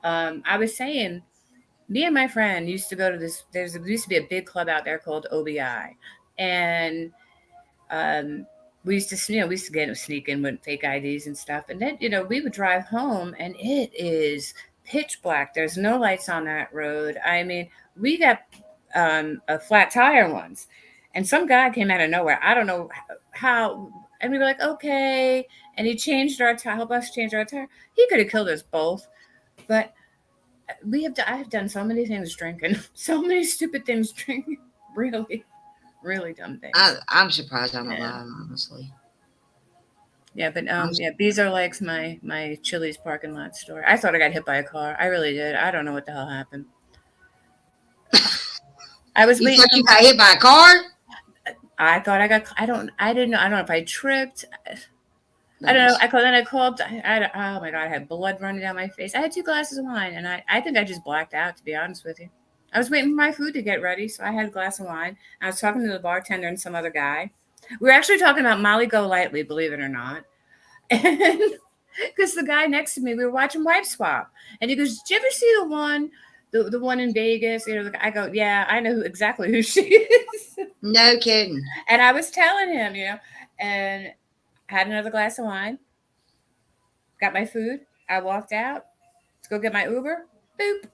I was saying me and my friend used to go to this. There used to be a big club out there called OBI, and um, we used to get sneak in with fake IDs and stuff, and then we would drive home, and it is pitch black. There's no lights on that road. I mean, we got a flat tire once, and some guy came out of nowhere. I don't know how, and we were like, okay, and he changed our tire, helped us change our tire. He could have killed us both, but I have done so many things drinking, so many stupid things drinking, really, really dumb things. I'm surprised I'm Yeah. alive, honestly. Yeah, but I'm, yeah, these are like my Chili's parking lot story. I thought I got hit by a car. I really did. I don't know what the hell happened. I was you waiting thought for. you got hit by a car? I thought I got. I don't. I didn't know. I don't know if I tripped. I don't know. Nice. I called. Oh my god! I had blood running down my face. I had two glasses of wine, and I think I just blacked out. To be honest with you, I was waiting for my food to get ready, so I had a glass of wine. I was talking to the bartender and some other guy. We were actually talking about Molly Go Lightly, believe it or not. And because the guy next to me, we were watching Wife Swap, and he goes, "Did you ever see the one in Vegas?" I go, "Yeah, I know exactly who she is." No kidding. And I was telling him, and had another glass of wine, got my food. I walked out to go get my Uber. Boop,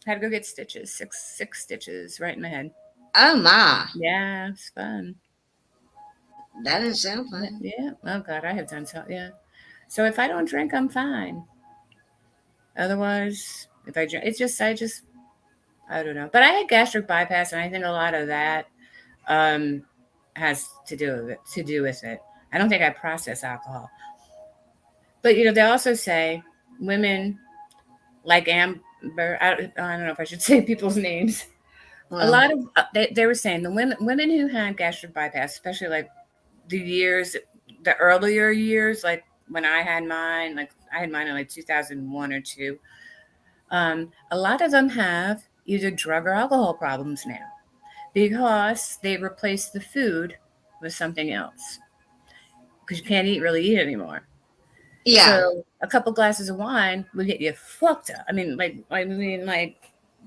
had to go get stitches, six stitches right in my head. Oh my. Yeah, it's fun. That doesn't sound fun. Yeah. Oh God, I have done so. Yeah. So if I don't drink, I'm fine. Otherwise, if I drink, I don't know. But I had gastric bypass, and I think a lot of that um, has to do with it. I don't think I process alcohol. But they also say women like Amber. I don't know if I should say people's names. A Well, lot of they were saying the women who had gastric bypass, especially like the earlier years, like when I had mine, like I had mine in like 2001 or two. A lot of them have either drug or alcohol problems now because they replace the food with something else because you can't really eat anymore. yeah. So a couple glasses of wine will get you fucked up. I mean, like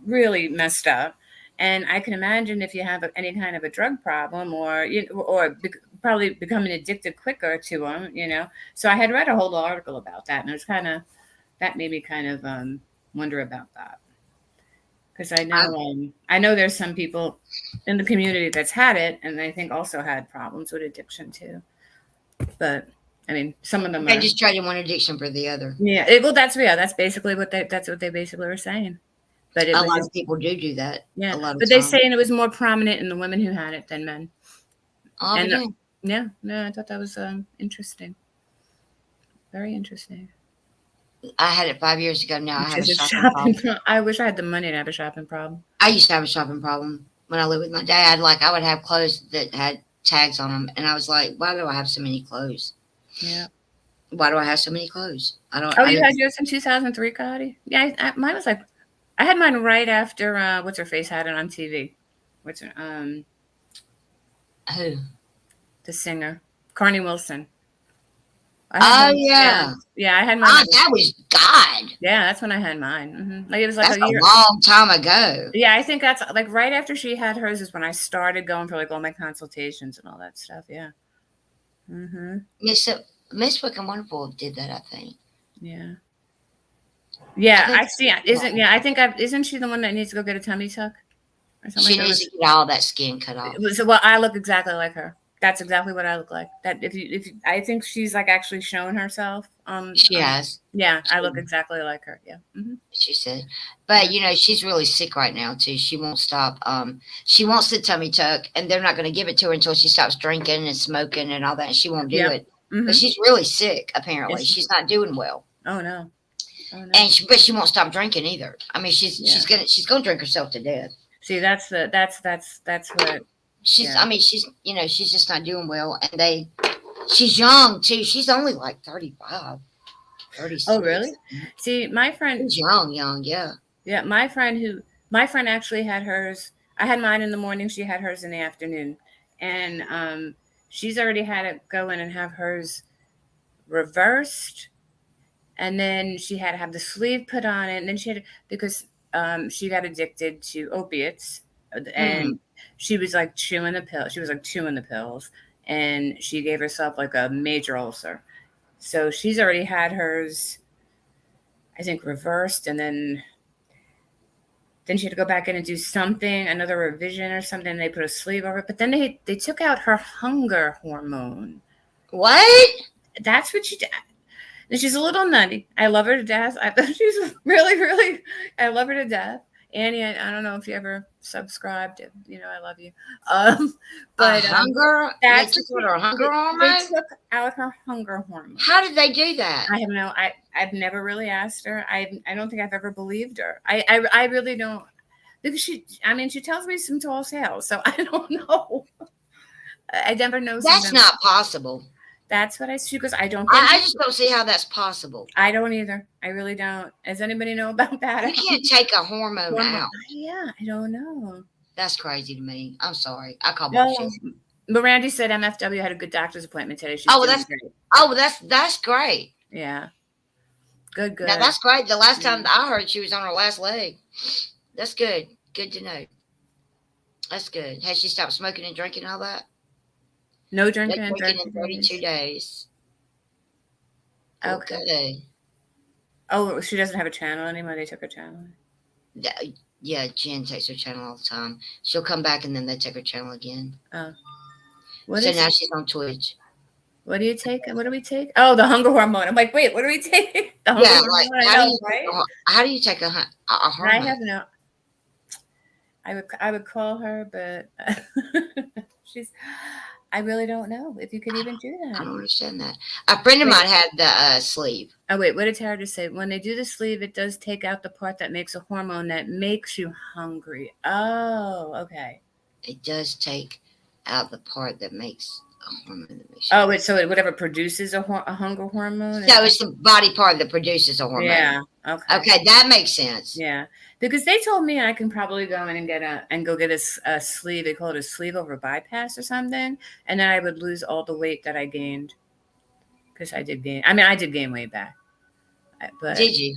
really messed up. And I can imagine if you have any kind of a drug problem probably becoming addicted quicker to them. So I had read a whole article about that, and it was that made me kind of wonder about that because I, I know there's some people in the community that's had it, and I think also had problems with addiction too. But I mean, some of them they are. just traded one addiction for the other. Yeah, well, that's basically what they basically were saying. But it A was lot just of people do that yeah. a lot of But they times. saying it was more prominent in the women who had it than men. I'll be And damned. yeah, no, I thought that was interesting, very interesting. I had it 5 years ago. Now I have a Just a shopping shopping. problem. I wish I had the money to have a shopping problem. I used to have a shopping problem when I lived with my dad. Like I would have clothes that had tags on them, and I was like, "Why do I have so many clothes? Yeah. Why do I have so many clothes? I don't. Oh, I you had didn't. yours in 2003, Cody? Yeah, mine was like I had mine right after what's her face had it on TV. What's her Who? the singer Carney Wilson. I had Oh mine. yeah. Yeah, I had mine. That was God. Yeah, that's when I had mine. Like it was like That's a a year. long time ago. Yeah, I think that's like right after she had hers is when I started going for like all my consultations and all that stuff. Yeah. Miss Miss Quick and Wonderful did that, I think. Yeah. I Yeah, think I see. I think isn't she the one that needs to go get a tummy tuck or something she like needs that? to get all that skin cut off. So, well, I look exactly like her. That's exactly what I look like. That if you, I think she's like actually shown herself. She has. Yeah, I look exactly like her. Yeah. She said, but she's really sick right now too. She won't stop. She wants the tummy tuck, and they're not going to give it to her until she stops drinking and smoking and all that. And she won't do it. But she's really sick. Apparently, she's not doing well. Oh no. Oh, no. And but she won't stop drinking either. I mean, she's gonna drink herself to death. See, that's what she's. I mean, she's just not doing well, and she's young too. She's only like 35, 36. Oh really? See, my friend. She's young, yeah. Yeah, my friend actually had hers. I had mine in the morning. She had hers in the afternoon, and she's already had to go in and have hers reversed. And then she had to have the sleeve put on it. And then she had because she got addicted to opiates, and she was like chewing the pill. She was like chewing the pills, and she gave herself like a major ulcer. So she's already had hers, I think, reversed, and then she had to go back in and do something, another revision or something. They put a sleeve over it, but then they took out her hunger hormone. What? That's what she did. And she's a little nutty. I love her to death. I thought she's really, really, I love her to death. Annie, I don't know if you ever subscribed. I love you. But hunger. They took out her hunger hormone. They took out her hunger hormone. How did they do that? I have no. I've never really asked her. I don't think I've ever believed her. I really don't, because she tells me some tall tales, so I don't know. I never know. That's not possible. That's what she goes. I don't. I just don't see how that's possible. I don't either. I really don't. Does anybody know about that? You can't take a hormone out. Yeah, I don't know. That's crazy to me. I'm sorry. I call bullshit. But Randy said MFW had a good doctor's appointment today. That's great. That's great. Yeah. Good. Now that's great. The last time I heard, she was on her last leg. That's good. Good to know. That's good. Has she stopped smoking and drinking and all that? No drinking in 32 days. Okay. Oh, she doesn't have a channel anymore. They took her channel. Yeah, Jen takes her channel all the time. She'll come back and then they take her channel again. Oh. So now she's on Twitch. What do you take? What do we take? Oh, the hunger hormone. I'm like, wait, what do we take? The hunger hormone. How do you take a hormone? I have no. I would call her, but I really don't know if you could even do that. I don't understand that. A friend of mine had the sleeve. Oh, wait. What did Tara just say? When they do the sleeve, it does take out the part that makes a hormone that makes you hungry. Oh, okay. It does take out the part that makes a hormone that makes you hungry. So whatever produces a hunger hormone? So it's the body part that produces a hormone. Yeah. Okay. Okay, that makes sense. Yeah. Because they told me I can probably go in and get a sleeve. They call it a sleeve over bypass or something, and then I would lose all the weight that I gained. Because I did gain. I did gain weight back. But did you?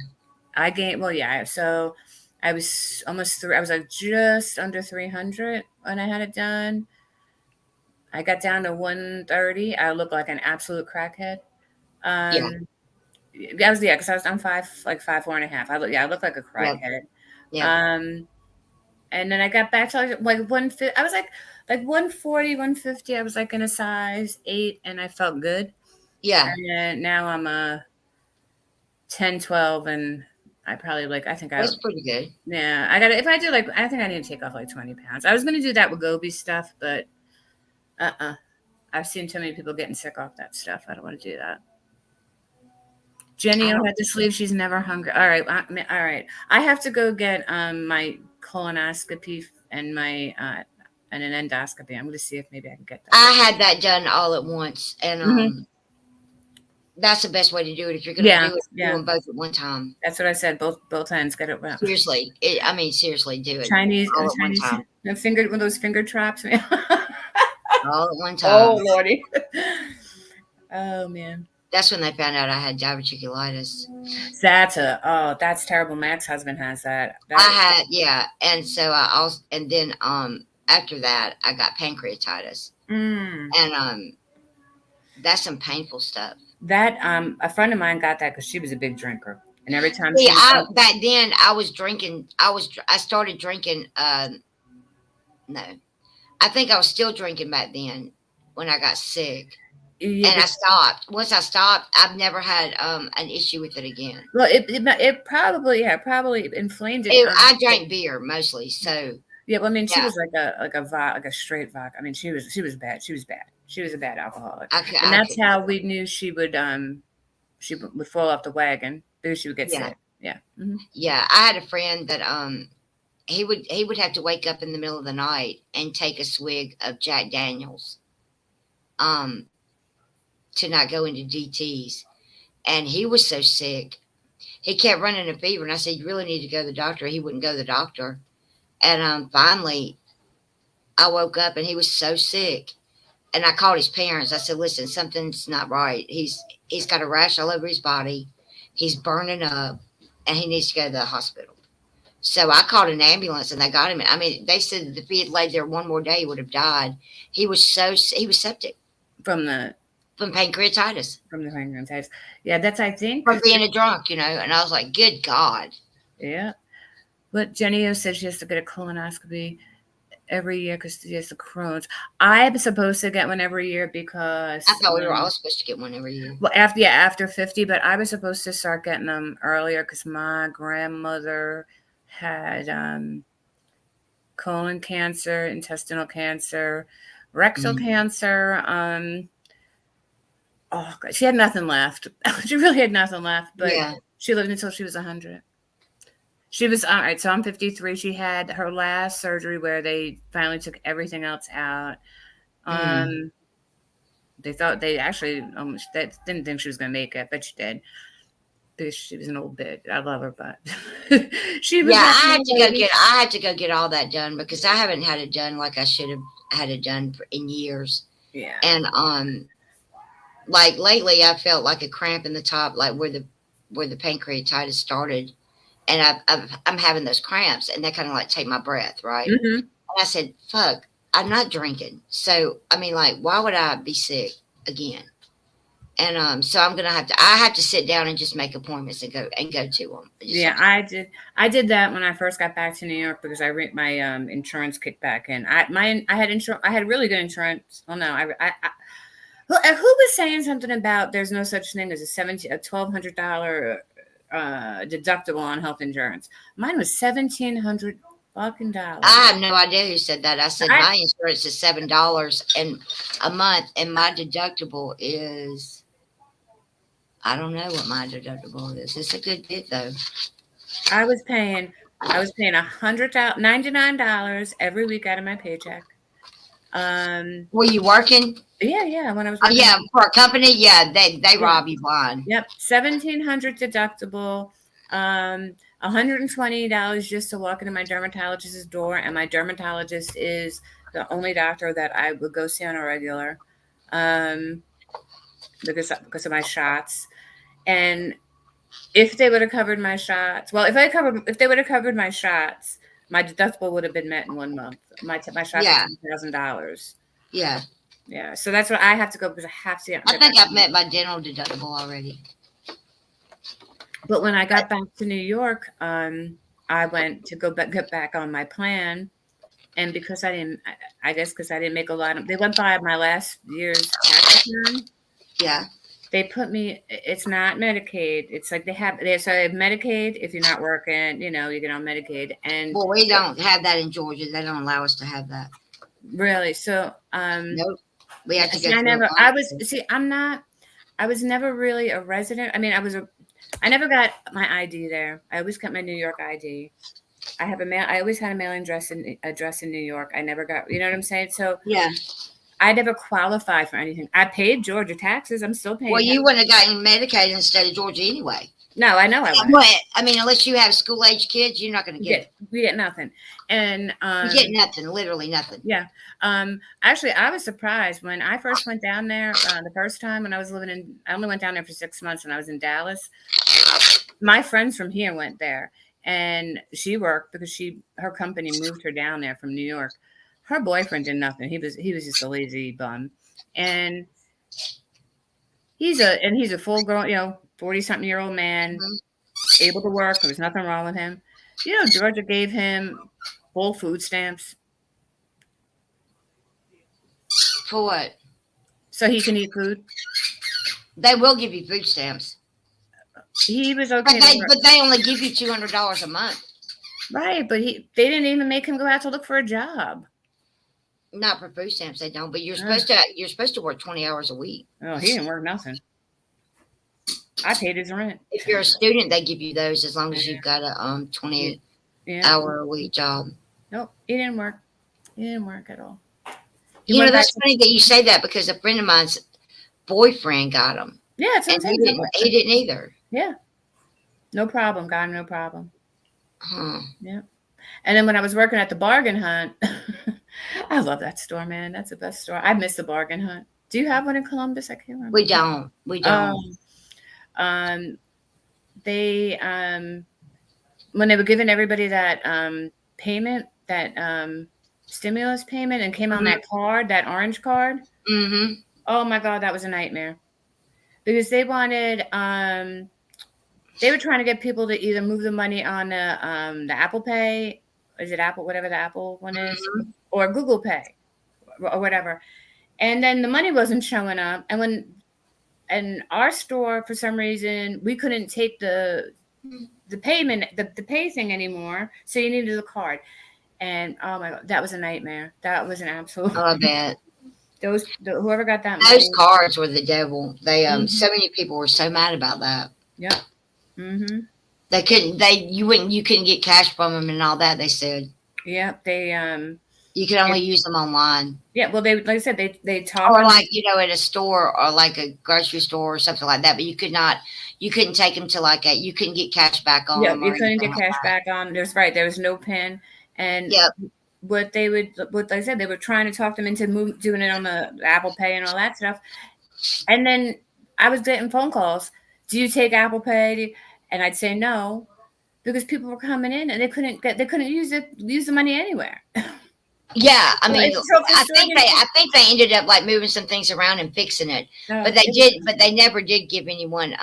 I gained. Well, yeah. So I was almost I was like just under 300 when I had it done. I got down to 130. I looked like an absolute crackhead. Yeah. Because I'm 5'4.5". I look like a crackhead. Yeah. And then I got back to like 150. I was like 140, 150. I was like in a size 8, and I felt good. Yeah. And now I'm a 10, 12, and I probably that's pretty good. Yeah, I gotta. If I do I think I need to take off like 20 pounds. I was gonna do that with Gobi stuff, but I've seen too many people getting sick off that stuff. I don't want to do that. Jenny had to sleeve. She's never hungry. All right. All right. I have to go get my colonoscopy and my and an endoscopy. I'm going to see if maybe I can get that. I had that done all at once, and that's the best way to do it. If you're going to do them both at one time. That's what I said. Both ends. Get it well. Seriously, seriously, do it. Chinese all at one time. One of those finger traps. All at one time. Oh Lordy. Oh man. That's when they found out I had diverticulitis. That's terrible. My ex-husband has that. And so I also, and then after that I got pancreatitis, and that's some painful stuff. That a friend of mine got that because she was a big drinker, and every time See, she was back then I was drinking. I started drinking. No, I think I was still drinking back then when I got sick, yeah, and I stopped. Once I stopped, I've never had an issue with it again. well, it probably inflamed it. I drank beer mostly, so Yeah, well, I mean, she yeah. was like a straight vodka. I mean, she was bad. She was bad. She was a bad alcoholic, and I that's could, how we knew she would fall off the wagon because she would get yeah, sick. Yeah. Mm-hmm. yeah. I had a friend that he would have to wake up in the middle of the night and take a swig of Jack Daniels um to not go into DTs, and he was so sick. He kept running a fever, and I said, "You really need to go to the doctor." He wouldn't go to the doctor, and finally, I woke up and he was so sick, and I called his parents. I said, "Listen, something's not right. He's got a rash all over his body. He's burning up, and he needs to go to the hospital." So I called an ambulance, and they got him. I mean, they said that if he had laid there one more day, he would have died. He was septic From the pancreatitis, pancreatitis. Yeah, that's I think from being a drunk, And I was like, "Good God!" Yeah. But Jenny said she has to get a colonoscopy every year because she has the Crohn's. I'm supposed to get one every year because I thought we were all supposed to get one every year. Well, after 50, but I was supposed to start getting them earlier because my grandmother had colon cancer, intestinal cancer, rectal cancer. Oh God, she had nothing left. She really had nothing left, but she lived until she was 100. She was all right. So I'm 53. She had her last surgery where they finally took everything else out. They thought they actually they didn't think she was going to make it, but she did. Because she was an old bitch. I love her, but she was. Yeah, I had to go get all that done because I haven't had it done like I should have had it done in years. Yeah. And like lately, I felt like a cramp in the top, like where the pancreatitis started, and I'm having those cramps, and they kind of like take my breath, right? Mm-hmm. And I said, "Fuck, I'm not drinking." So I mean, like, why would I be sick again? And so I have to sit down and just make appointments and go to them. I did that when I first got back to New York because my insurance kicked back in. I had insurance. I had really good insurance. Well, no, who was saying something about there's no such thing as a $1,200 deductible on health insurance. Mine was $1,700 fucking dollars. I have no idea who said that. I said my insurance is $7 a month, and my deductible is. I don't know what my deductible is. It's a good bit though. I was paying $99 every week out of my paycheck. Were you working? Yeah. When I was working. For a company, they rob you blind. Yep, $1,700 deductible. $120 just to walk into my dermatologist's door, and my dermatologist is the only doctor that I would go see on a regular, because of my shots. And if they would have covered my shots, if they would have covered my shots, my deductible would have been met in 1 month. My shots are $1,000. Yeah. Yeah. So that's what I have to go because I have to. I think I've met my dental deductible already. But when I got back to New York, I went to get back on my plan, and because I didn't make a lot of. They went by my last year's tax return. Yeah. They put me. It's not Medicaid. It's like they have Medicaid. If you're not working, you get on Medicaid. And we don't have that in Georgia. They don't allow us to have that. Really? So nope. We have to go. I was never really a resident. I mean, I never got my ID there. I always kept my New York ID. I always had a mailing address in New York. I never got. You know what I'm saying? So yeah. I never qualified for anything. I paid Georgia taxes. I'm still paying. Well, you wouldn't have gotten Medicaid in the state of Georgia anyway. No, I know I went. What? I mean, unless you have school age kids, you're not going to get. We get nothing. And You get nothing. Literally nothing. yeah. Actually, I was surprised when I first went down there the first time when I was living in. I only went down there for 6 months when I was in Dallas. My friends from here went there, and she worked because her company moved her down there from New York. Her boyfriend did nothing. He was just a lazy bum, and he's a full grown 40-something-year-old man, able to work. There was nothing wrong with him. Georgia gave him full food stamps For what? so he can eat food. They will give you food stamps. He was But okay. they only give you $200 a month. Right, but they didn't even make him go out to look for a job. Not for food stamps, they don't. But you're supposed to work 20 hours a week. Oh, he didn't work nothing. I paid his rent. If you're a student, they give you those as long as you've got a 20-hour a week job. Nope, he didn't work. He didn't work at all. That's funny that you say that because a friend of mine's boyfriend got him. Yeah, it's and he didn't either. Yeah, no problem. Got him, no problem. Huh. Yeah. And then when I was working at the Bargain Hunt, I love that store, man. That's the best store. I miss the Bargain Hunt. Do you have one in Columbus? I can't remember. We don't. They when they were giving everybody that payment, that stimulus payment, and came on that card, that orange card. Mm-hmm. Oh my God, that was a nightmare. Because they wanted they were trying to get people to either move the money on the Apple Pay, is it Apple, whatever the Apple one is, or Google Pay, or whatever. And then the money wasn't showing up. And our store, for some reason, we couldn't take the payment, the pay thing anymore. So you needed the card. And oh my God, that was a nightmare. That was an absolute. Oh, I bet. Whoever got that those money, cards were the devil. They so many people were so mad about that. Yep. Mm-hmm. You couldn't get cash from them and all that. They said. Yeah, they you could only use them online. Yeah, well, like I said, they talk, or like at a store or like a grocery store or something like that. But you couldn't take them to you couldn't get cash back on. Yeah, them you couldn't get cash back on. There was no PIN, and like I said, they were trying to talk them into doing it on the Apple Pay and all that stuff. And then I was getting phone calls. Do you take Apple Pay? And I'd say no, because people were coming in and they couldn't use the money anywhere. Yeah, I mean, I think they ended up moving some things around and fixing it, but they never did give anyone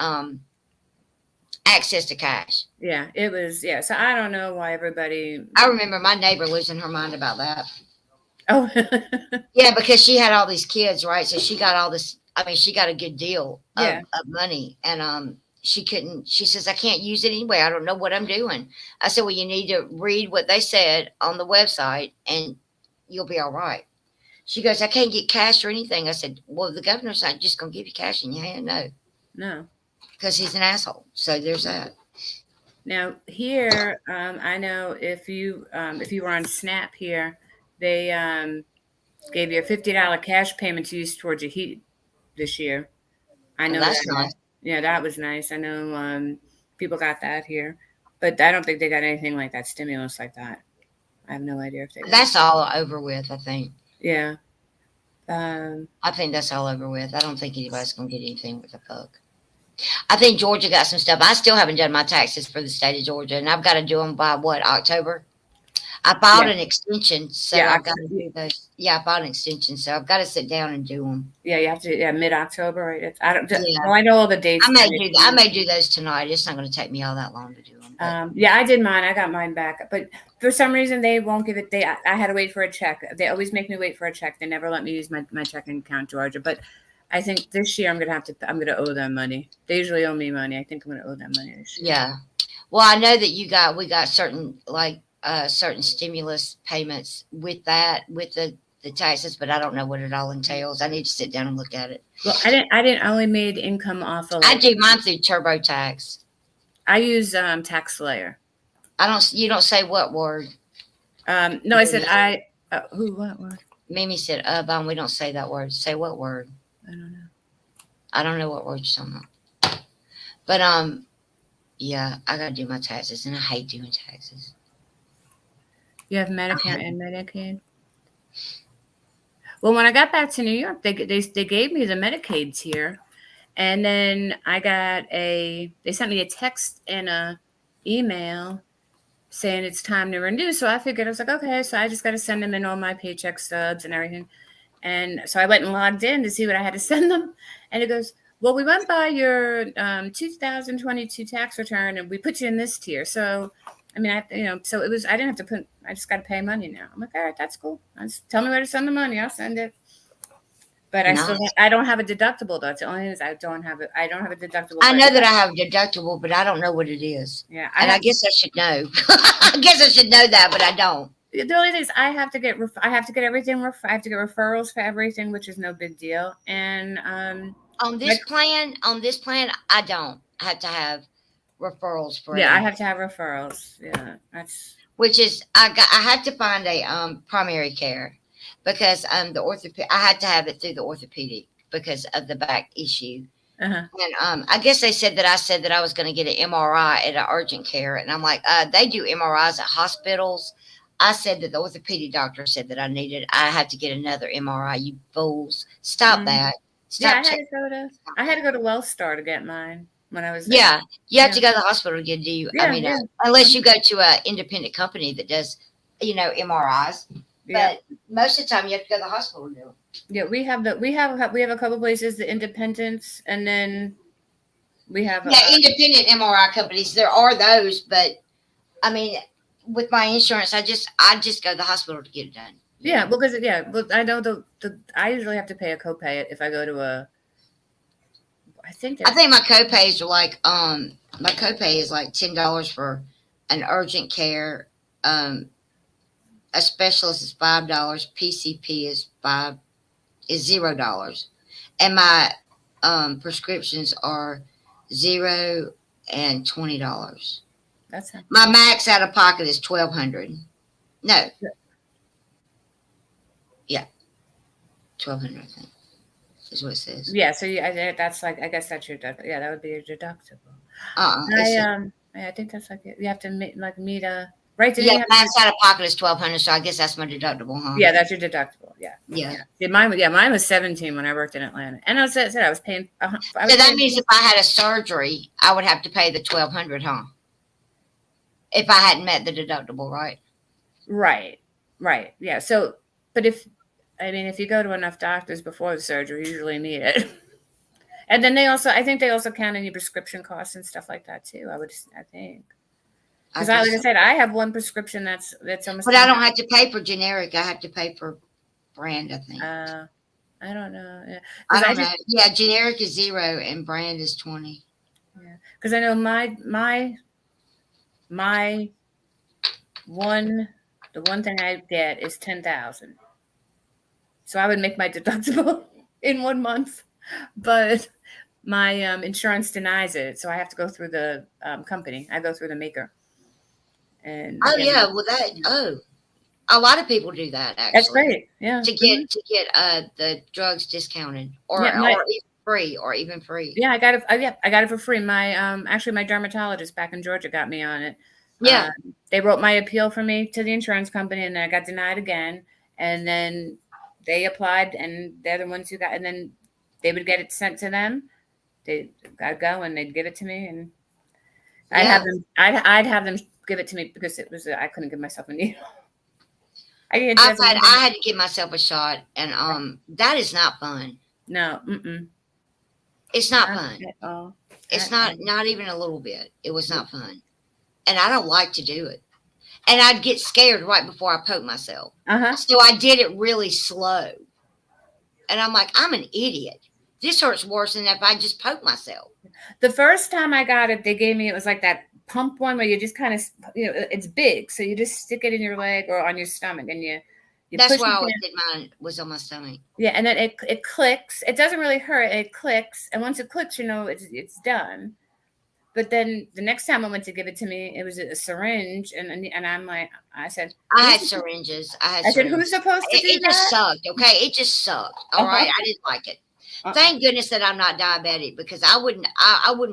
access to cash. Yeah, it was. Yeah, so I don't know why everybody. I remember my neighbor losing her mind about that. Oh, yeah, because she had all these kids, right? So she got all this. I mean, she got a good deal of money, and she couldn't. She says, "I can't use it anyway. I don't know what I'm doing." I said, "Well, you need to read what they said on the website, and you'll be all right." She goes, "I can't get cash or anything." I said, "Well, the governor's not just going to give you cash in your hand." No, because he's an asshole. So there's that. Now here, I know if you were on SNAP here, they gave you a $50 cash payment to use towards your heat this year. I know that's nice. Yeah, that was nice. I know people got that here, but I don't think they got anything like that stimulus like that. I have no idea if they. That's all over with, I think. Yeah. I think that's all over with. I don't think anybody's going to get anything with the fuck. I think Georgia got some stuff. I still haven't done my taxes for the state of Georgia, and I've got to do them by October? I filed an extension, so I've got to do those. Yeah, I filed an extension, so I've got to sit down and do them. Yeah, you have to. Yeah, mid-October, right? Well, I know all the dates. I may do those tonight. It's not going to take me all that long to do them. Yeah, I did mine. I got mine back, but for some reason they won't give it. I had to wait for a check. They always make me wait for a check. They never let me use my checking account, Georgia. But I think this year I'm gonna owe them money. They usually owe me money. I think I'm gonna owe them money this year. Yeah. Well, I know that we got certain certain stimulus payments with the taxes, but I don't know what it all entails. I need to sit down and look at it. Well, I didn't only made income off of. I do mine through TurboTax. I use TaxSlayer. You don't say what word? No, I said what word? Mimi said we don't say that word. Say what word? I don't know. I don't know what word you're talking about. But Yeah, I gotta do my taxes, and I hate doing taxes. You have Medicare and Medicaid. Well, when I got back to New York, they gave me the Medicaids here, and then they sent me a text and a email saying it's time to renew. So I figured, I was like, okay, so I just got to send them in all my paycheck stubs and everything. And so I went and logged in to see what I had to send them. And it goes, well, we went by your 2022 tax return and we put you in this tier. So, I mean, so I didn't have to I just got to pay money now. I'm like, all right, that's cool. Just tell me where to send the money. I'll send it. But I don't have a deductible. That's the only thing is I don't have a deductible. I know that I have a deductible, but I don't know what it is. Yeah. I guess I should know. I guess I should know that, but I don't. The only thing is I have to get everything. I have to get referrals for everything, which is no big deal. And on this plan, I don't have to have referrals for. Yeah, I have to have referrals. Yeah, that's which is I had to find a primary care because I had to have it through the orthopedic because of the back issue. Uh-huh. And I guess they said that I was going to get an MRI at an urgent care, and I'm like, they do MRIs at hospitals. I said that the orthopedic doctor said that I had to get another MRI. You fools! Stop that! Stop. Yeah, I had to go to WellStar to get mine when I was there. Yeah, you have to go to the hospital to get unless you go to an independent company that does, MRIs. Yeah. But most of the time, you have to go to the hospital to do it. Yeah, we have a couple places, the Independence, and then we have independent MRI companies. There are those, but I mean, with my insurance, I just go to the hospital to get it done. Yeah, because I know I usually have to pay a copay if I go to I think my copays are like my copay is like $10 for an urgent care. A specialist is $5. PCP is $0, and my prescriptions are $0 and $20. My max out of pocket is $1,200. No, yeah, $1,200. I think is what it says. Yeah, so that's like I guess that's your deductible. Yeah, that would be your deductible. I think that's like you have to meet a. Right. Yeah, max out of pocket is $1,200, so I guess that's my deductible, huh? Yeah, that's your deductible. Yeah. Yeah. Mine was $17 when I worked in Atlanta, and I was paying. So that means if I had a surgery, I would have to pay the $1,200, huh? If I hadn't met the deductible, right? Right. Yeah. So, but if you go to enough doctors before the surgery, you usually need it. And then I think they also count any prescription costs and stuff like that too. I think. Because like I said, I have one prescription that's almost. But I don't have to pay for generic. I have to pay for brand, I think. I don't know. Yeah. I don't know. Yeah, generic is $0 and brand is $20. Yeah, because I know the one thing I get is $10,000. So I would make my deductible in 1 month, but my insurance denies it, so I have to go through the company. I go through the maker. And a lot of people do that actually. That's great. Yeah. To get the drugs discounted or even free. Yeah, I got it for free. My actually my dermatologist back in Georgia got me on it. Yeah. They wrote my appeal for me to the insurance company, and then I got denied again. And then they applied, and they're the ones who got. And then they would get it sent to them. I'd go and they'd give it to me, and I'd have them give it to me because it was I couldn't give myself a needle. I had to give myself a shot, and that is not fun. No, it's not fun at all. It's not even a little bit. It was not fun, and I don't like to do it. And I'd get scared right before I poke myself. So I did it really slow, and I'm like, I'm an idiot. This hurts worse than if I just poke myself. The first time I got it, it was like that pump one where you just kind of, it's big. So you just stick it in your leg or on your stomach and you That's why I always did mine was on my stomach. Yeah. And then it clicks. It doesn't really hurt. It clicks. And once it clicks, it's done. But then the next time I went to give it to me, it was a syringe. And I'm like, I said, I had syringes. I said, who's supposed to do that? It just sucked. Okay. It just sucked. All right. I didn't like it. Thank goodness that I'm not diabetic because I wouldn't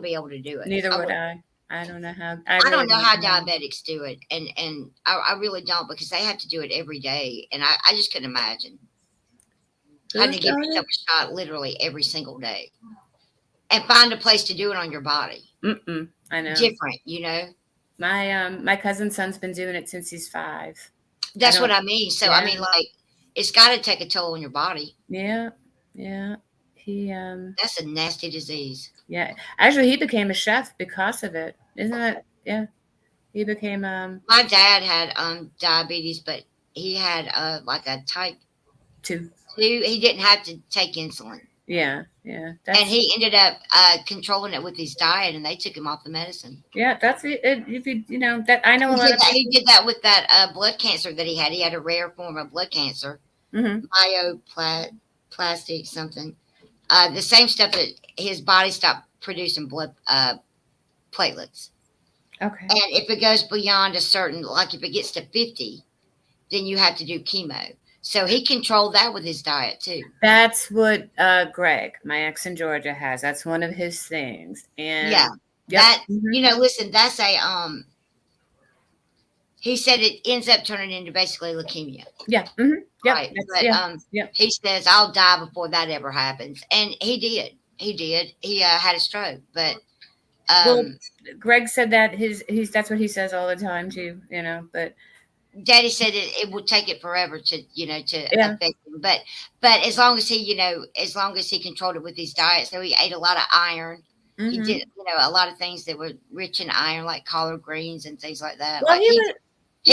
be able to do it. Neither would I. I don't know how. I Really don't know how don't know. diabetics do it, and I really don't, because they have to do it every day, and I just couldn't imagine having Who's to give doing yourself it? a shot literally every single day and find a place to do it on your body. I know. Different, you know. My cousin's son's been doing it since he's 5. I That's what don't. I mean. So I Yeah. mean, like, it's got to take a toll on your body. Yeah. Yeah. He That's a nasty disease. Yeah. Actually, he became a chef because of it. Isn't that? Yeah. He became My dad had diabetes, but he had like a type 2. 2. He didn't have to take insulin. Yeah. Yeah. And That's he ended up controlling it with his diet, and they took him off the medicine. yeah. That's it. If you know that I know a He lot did of that. people. He did that with that blood cancer that he had. He had a rare form of blood cancer, Hmm. myoplastic something. The same stuff that his body stopped producing blood platelets. Okay. And if it goes beyond a certain, like if it gets to 50, then you have to do chemo. So he controlled that with his diet too. That's what Greg, my ex in Georgia, has. That's one of his things. Yeah. And yep. That, listen, that's a he said it ends up turning into basically leukemia. Yeah. Yep. Right. That's, But yeah. Yep. he says I'll die before that ever happens. And he did. He did. He had a stroke, but Well, Greg said that he's that's what he says all the time too. But Daddy said it would take it forever to, yeah. affect him. But as long as he, as long as he controlled it with his diet, so he ate a lot of iron. He Hmm. did, a lot of things that were rich in iron, like collard greens and things like that. Well, Like he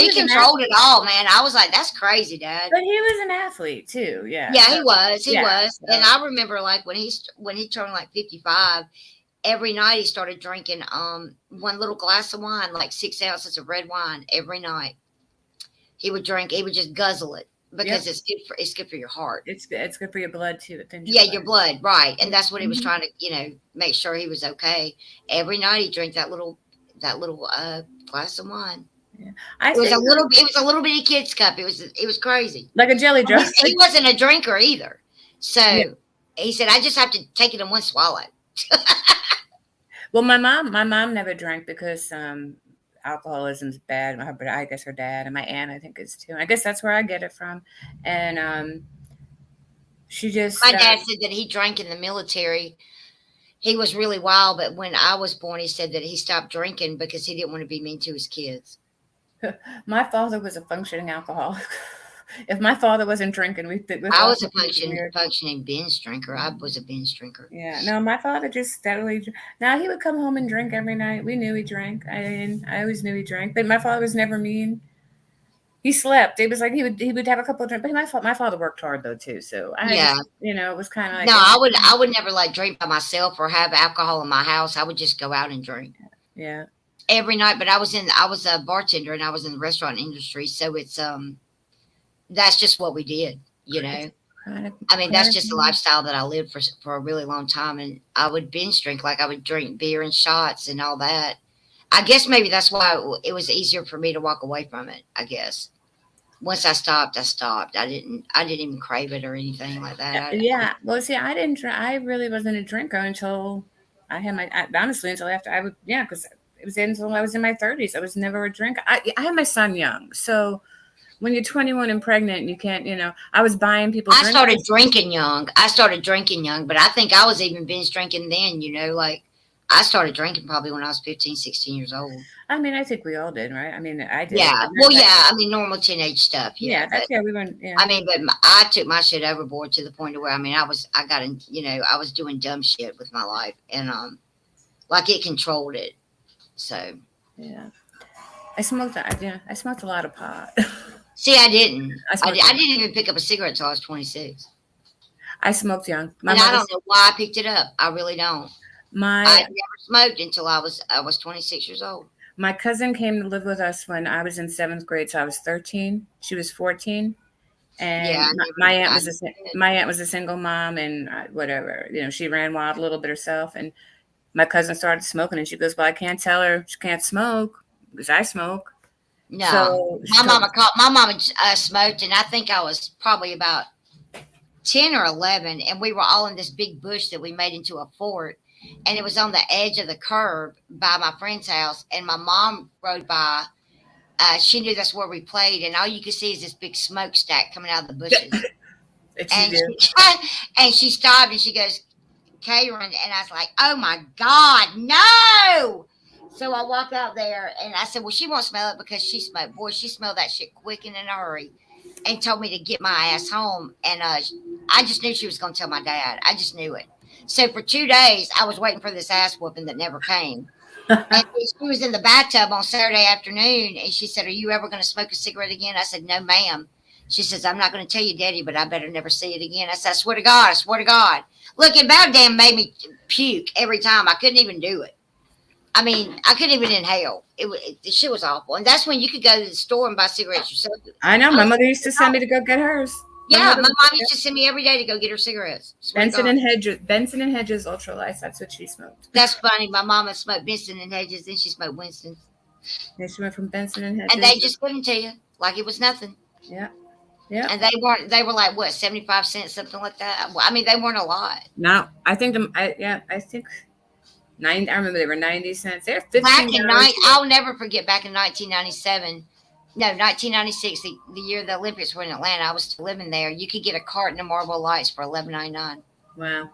was an controlled it all, man. I was like, that's crazy, Dad. but he was an athlete too. Yeah. Yeah, So, he was. He yeah. was. And I remember, like, when he turned like 55, every night he started drinking one little glass of wine, like 6 ounces of red wine every night. He would drink. He would just guzzle it because Yep. it's good for your heart. It's good for your blood too. It thins Yeah, your your blood. blood, right? And that's what he was Mhm. trying to, make sure he was okay. Every night he drank that little glass of wine. Yeah. I It was think it was a little bitty kid's cup. It was crazy. like a jelly And jar. he wasn't a drinker either. Yeah. So he said, I just have to take it in one swallow. Well, my mom never drank because alcoholism's bad. But I guess her dad and my aunt, I think, is too. I guess that's where I get it from. And she just My dad said that he drank in the military. He was really wild, but when I was born, he said that he stopped drinking because he didn't want to be mean to his kids. my father was a functioning alcoholic. If my father wasn't drinking, we I was a weird. functioning binge drinker. I was a binge drinker. Yeah, no, my father just steadily. Now he would come home and drink every night. We knew he drank. I always knew he drank, but my father was never mean. He slept. It was like he would have a couple of drinks. But my father worked hard though too. So I Yeah. just it was kind of like No, I would never like drink by myself or have alcohol in my house. I would just go out and drink yeah. every night. But I was a bartender and I was in the restaurant industry, so it's that's just what we did, I mean, that's just the lifestyle that I lived for a really long time. And I would binge drink, like I would drink beer and shots and all that. I guess maybe that's why it was easier for me to walk away from it. I guess once I stopped, I stopped. I didn't even crave it or anything like that. Yeah. Well, see, I didn't. I really wasn't a drinker until I had honestly until after I would. Yeah, because it was until I was in my 30s. I was never a drinker. I had my son young, so when you're 21 and pregnant, you can't. I was buying people. I drinks. started drinking young. But I think I was even binge drinking then. Like I started drinking probably when I was 15, 16 years old. I mean, I think we all did, right? I mean, I did. Yeah. Well, yeah. I mean, normal teenage stuff. Yeah, But, we went. Yeah. I mean, but I took my shit overboard to the point of where I got in. I was doing dumb shit with my life, and like it controlled it. So yeah, I smoked. I smoked a lot of pot. see, I didn't. I smoked didn't even pick up a cigarette until I was 26. I smoked young. And I don't know why I picked it up. I really don't. I never smoked until I was 26 years old. My cousin came to live with us when I was in 7th grade, so I was 13. She was 14, and Yeah, my aunt was a single mom, and whatever. She ran wild a little bit herself, and my cousin started smoking, and she goes, "Well, I can't tell her she can't smoke because I smoke." No, So my mama smoked, and I think I was probably about 10 or 11, and we were all in this big bush that we made into a fort. and it was on the edge of the curb by my friend's house. And my mom rode by. She knew that's where we played, and all you could see is this big smokestack coming out of the bushes. That you And do. and she stopped and she goes, Karen, and I was like, oh my God, no. So I walk out there and I said, well, she won't smell it because she smoked. Boy, she smelled that shit quick and in a hurry and told me to get my ass home. And I just knew she was going to tell my dad. I just knew it. So for 2 days, I was waiting for this ass whooping that never came. And she was in the bathtub on Saturday afternoon and she said, are you ever going to smoke a cigarette again? I said, no, ma'am. She says, I'm not going to tell you, Daddy, but I better never see it again. I said, I swear to God, I swear to God. Look, it about damn made me puke every time. I couldn't even do it. I mean, I couldn't even inhale. The shit was awful. And that's when you could go to the store and buy cigarettes yourself. I know. My mother used to send me to go get hers. Yeah, my mom used to send me every day to go get her cigarettes. Benson and Hedges Ultralights. That's what she smoked. That's funny. My mama smoked Benson and Hedges, then she smoked Winston's. Yeah, she went from Benson and Hedges. And they just couldn't tell you like it was nothing. Yeah. Yeah. And they were like, what, 75 cents, something like that? Well, I mean, they weren't a lot. No, I think I think 90. I remember they were 90 cents. They're 15. I'll never forget back in 1997. No, 1996, the year the Olympics were in Atlanta. I was still living there. You could get a carton of Marlboro Lights for $11.99. Wow.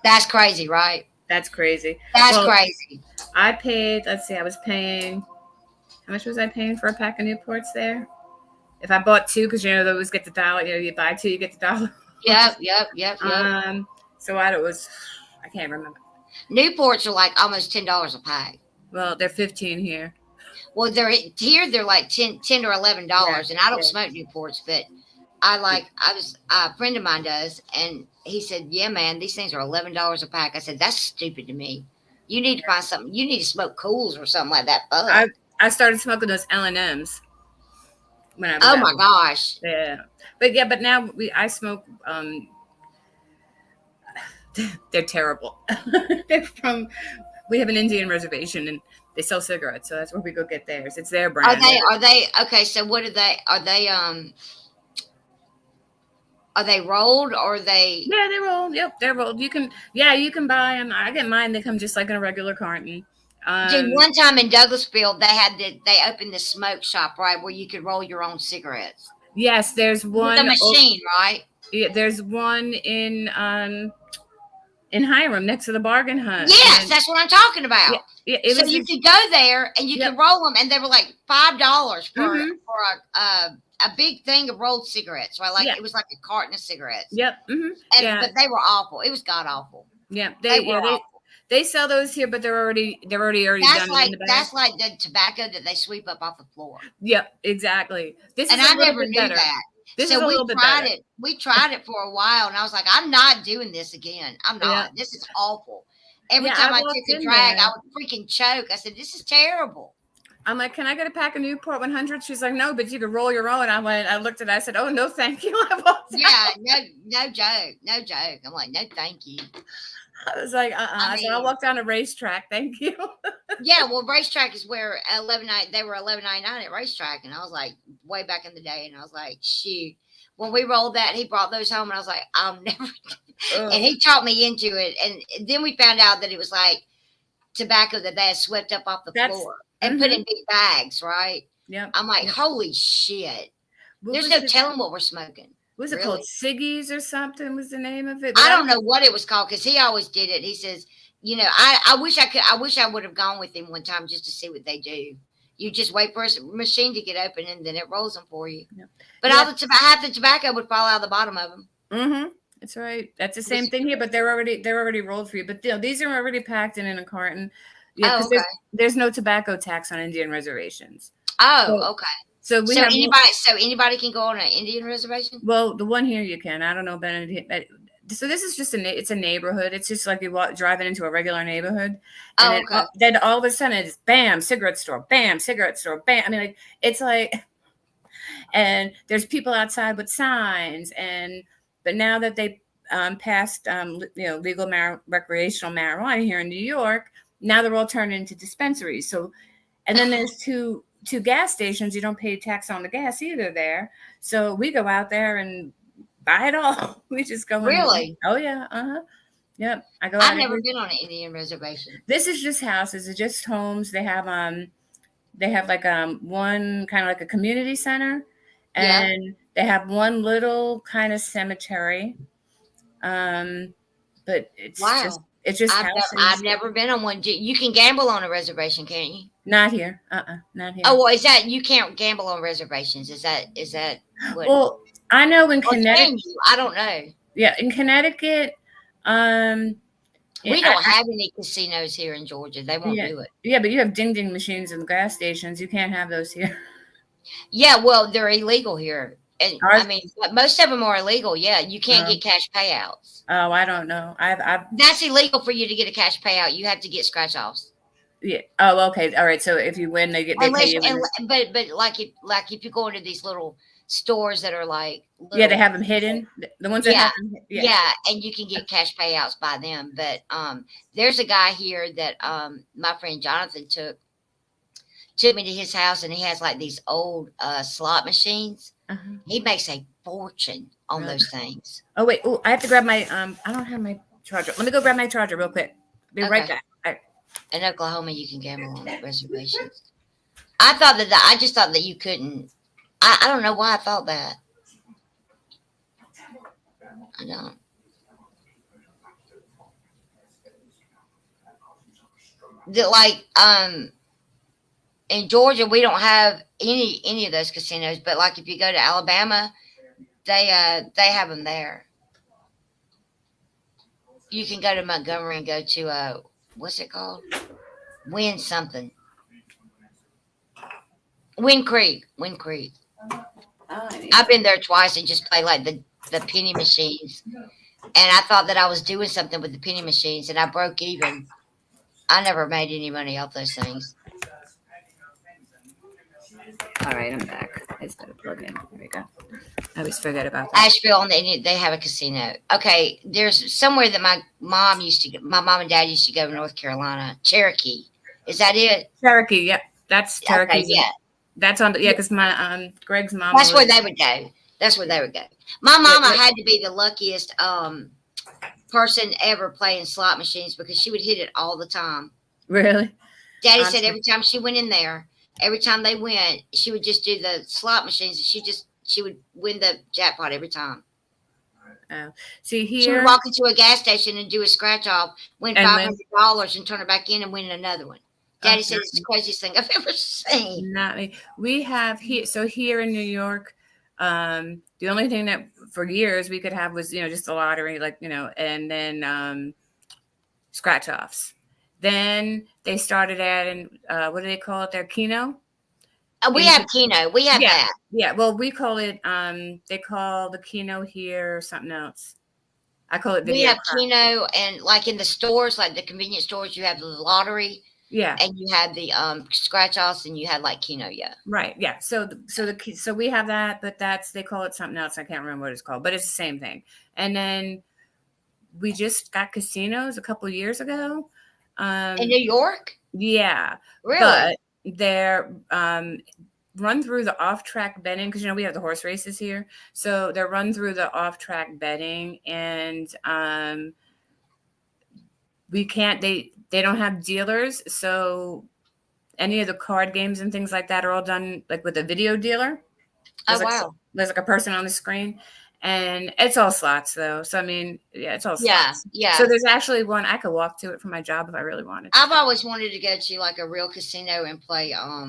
That's crazy, right? That's crazy. That's crazy. I paid, let's see, I was paying, how much was I paying for a pack of Newports there? If I bought two, because, they always get the dollar, you buy two, you get the dollar. Yep. So I can't remember. Newports are like almost $10 a pack. Well, they're 15 here. Well, they're like $10 or $11, yeah, and I don't smoke Newports, but a friend of mine does, and he said, yeah, man, these things are $11 a pack. I said, that's stupid to me. You need to find something. You need to smoke Cools or something like that. I started smoking those L&Ms. When I was my gosh. Yeah. But now I smoke, they're terrible. We have an Indian reservation and they sell cigarettes, so that's where we go get theirs. It's their brand. Are they okay, so what are they rolled or are they? Yeah, they're rolled. Yep, they're rolled. You can buy them. I get mine. They come just like in a regular carton. Dude, one time in Douglasville, they opened the smoke shop, right, where you could roll your own cigarettes. Yes, there's one. With a machine, right? Yeah, there's one in Hiram next to the Bargain Hunt. Yes, that's what I'm talking about. Yeah, so you could go there and you could roll them, and they were like $5 for a big thing of rolled cigarettes, right? Like it was like a carton of cigarettes. Yep. Mm-hmm. But they were awful. It was god awful. Yeah, they sell those here, but they're already done. That's like the tobacco that they sweep up off the floor. Yep, exactly. I never knew that. We tried it for a while, and I was like, I'm not doing this again. I'm not. Yeah. This is awful. Every time I took a drag, I would freaking choke. I said, this is terrible. I'm like, can I get a pack of Newport 100? She's like, no, but you could roll your own. I looked at it. I said, oh, no, thank you. No joke. I'm like, no, thank you. I was like, so I walked down a racetrack. Thank you. Yeah, well, racetrack is where they were $11.99 at racetrack. And I was like, way back in the day. And I was like, shoot. When we rolled that, he brought those home. And I was like, I'll never. And he taught me into it. And then we found out that it was like tobacco that they had swept up off the floor and put in big bags, right? Yeah. I'm like, holy shit. There's no telling what we're smoking. Was it called Siggy's or something? Was the name of it? I don't know what it was called because he always did it. He says, I wish I would have gone with him one time just to see what they do. You just wait for a machine to get open and then it rolls them for you. Yeah. But half the tobacco would fall out of the bottom of them. Mm-hmm. That's right. That's the same thing here, but they're already rolled for you. But these are already packed in a carton. Yeah, because there's no tobacco tax on Indian reservations. Oh, okay. So anybody can go on an Indian reservation? Well, the one here you can. I don't know about it. So this is just it's a neighborhood. It's just like you driving into a regular neighborhood. And then all of a sudden it's bam, cigarette store, bam, cigarette store, bam. I mean, like it's like, and there's people outside with signs. But now that they passed, legal recreational marijuana here in New York, now they're all turned into dispensaries. So, and then there's two gas stations. You don't pay tax on the gas either there. So we go out there and buy it all. We just go. Really? Oh yeah. Uh-huh. Yep. I go I've out never every. been on an Indian reservation. This is just houses. It's just homes. They have like one kind of like a community center, Yeah. and they have one little kind of cemetery. Um, but Wow. it's just I've houses. never been on one. You can gamble on a reservation, can't you? Not here. Not here. Oh, well, is that you can't gamble on reservations? Is that what? Well, I know in Or Connecticut. can you? I don't know. Yeah, in Connecticut. Um, We I, don't have any casinos here in Georgia. They won't yeah, do it. yeah, but you have ding ding machines in the gas stations. You can't have those here. Yeah, well, they're illegal here. And I Ours. mean, but most of them are illegal. Yeah, you can't Oh, get cash payouts. oh, I don't know. I've That's illegal for you to get a cash payout. You have to get scratch offs. yeah. Oh, okay. All right. So if you win, they pay Unless you. but like if you go into these little stores that are like Yeah, they little have them hidden. The ones that yeah have them. Yeah. yeah and you can get cash payouts by them. But there's a guy here that my friend Jonathan took me to his house, and he has like these old slot machines. Uh-huh. He makes a fortune on Really? those things. Oh wait. Oh, I have to grab my. I don't have my charger. Let me go grab my charger real quick. Be right Okay. back. All right. In Oklahoma, you can gamble on reservations. I just thought that you couldn't. I don't know why I thought that. I don't. Like in Georgia, we don't have any of those casinos. But like if you go to Alabama, they have them there. You can go to Montgomery and go to what's it called? Wind something. Wind Creek. Wind Creek. I've been there twice and just play like the penny machines. And I thought that I was doing something with the penny machines, and I broke even. I never made any money off those things. All right, I'm back. I just gotta plug in. There we go. I always forget about that. Asheville, and they have a casino. Okay, there's somewhere that my mom and dad used to go to North Carolina. Cherokee. Is that it? Cherokee. Yep, that's Cherokee. Okay, yeah. That's on. Because my Greg's mom. That's where they would go. That's where they would go. My mama had to be the luckiest person ever playing slot machines because she would hit it all the time. Really? Daddy said every time she went in there, every time they went, she would just do the slot machines. She would win the jackpot every time. Oh, see She here. would walk into a gas station and do a scratch off, win And $500, and turn it back in and win another one. Daddy said it's the craziest thing I've ever seen. Not me. We have here. So here in New York, the only thing that for years we could have was just the lottery, like and then scratch offs. Then they started adding what do they call it? Their Keno. We have Keno. We have that. Yeah. Well, we call it. They call the Keno here something else. I call it video. We have Keno, and like in the stores, like the convenience stores, you have the lottery. Yeah. And you have the scratch offs, and you had like Keno, yeah. Right. Yeah. So we have that, but they call it something else. I can't remember what it's called, but it's the same thing. And then we just got casinos a couple of years ago. In New York? Yeah. Really? But they're run through the off-track betting because we have the horse races here, so they're run through the off-track betting, and we can't. They don't have dealers, so any of the card games and things like that are all done like with a video dealer. There's like a person on the screen, and it's all slots though. So I mean, yeah, it's all slots. Yeah. So there's actually one I could walk to it for my job if I really wanted to. I've always wanted to go to like a real casino and play I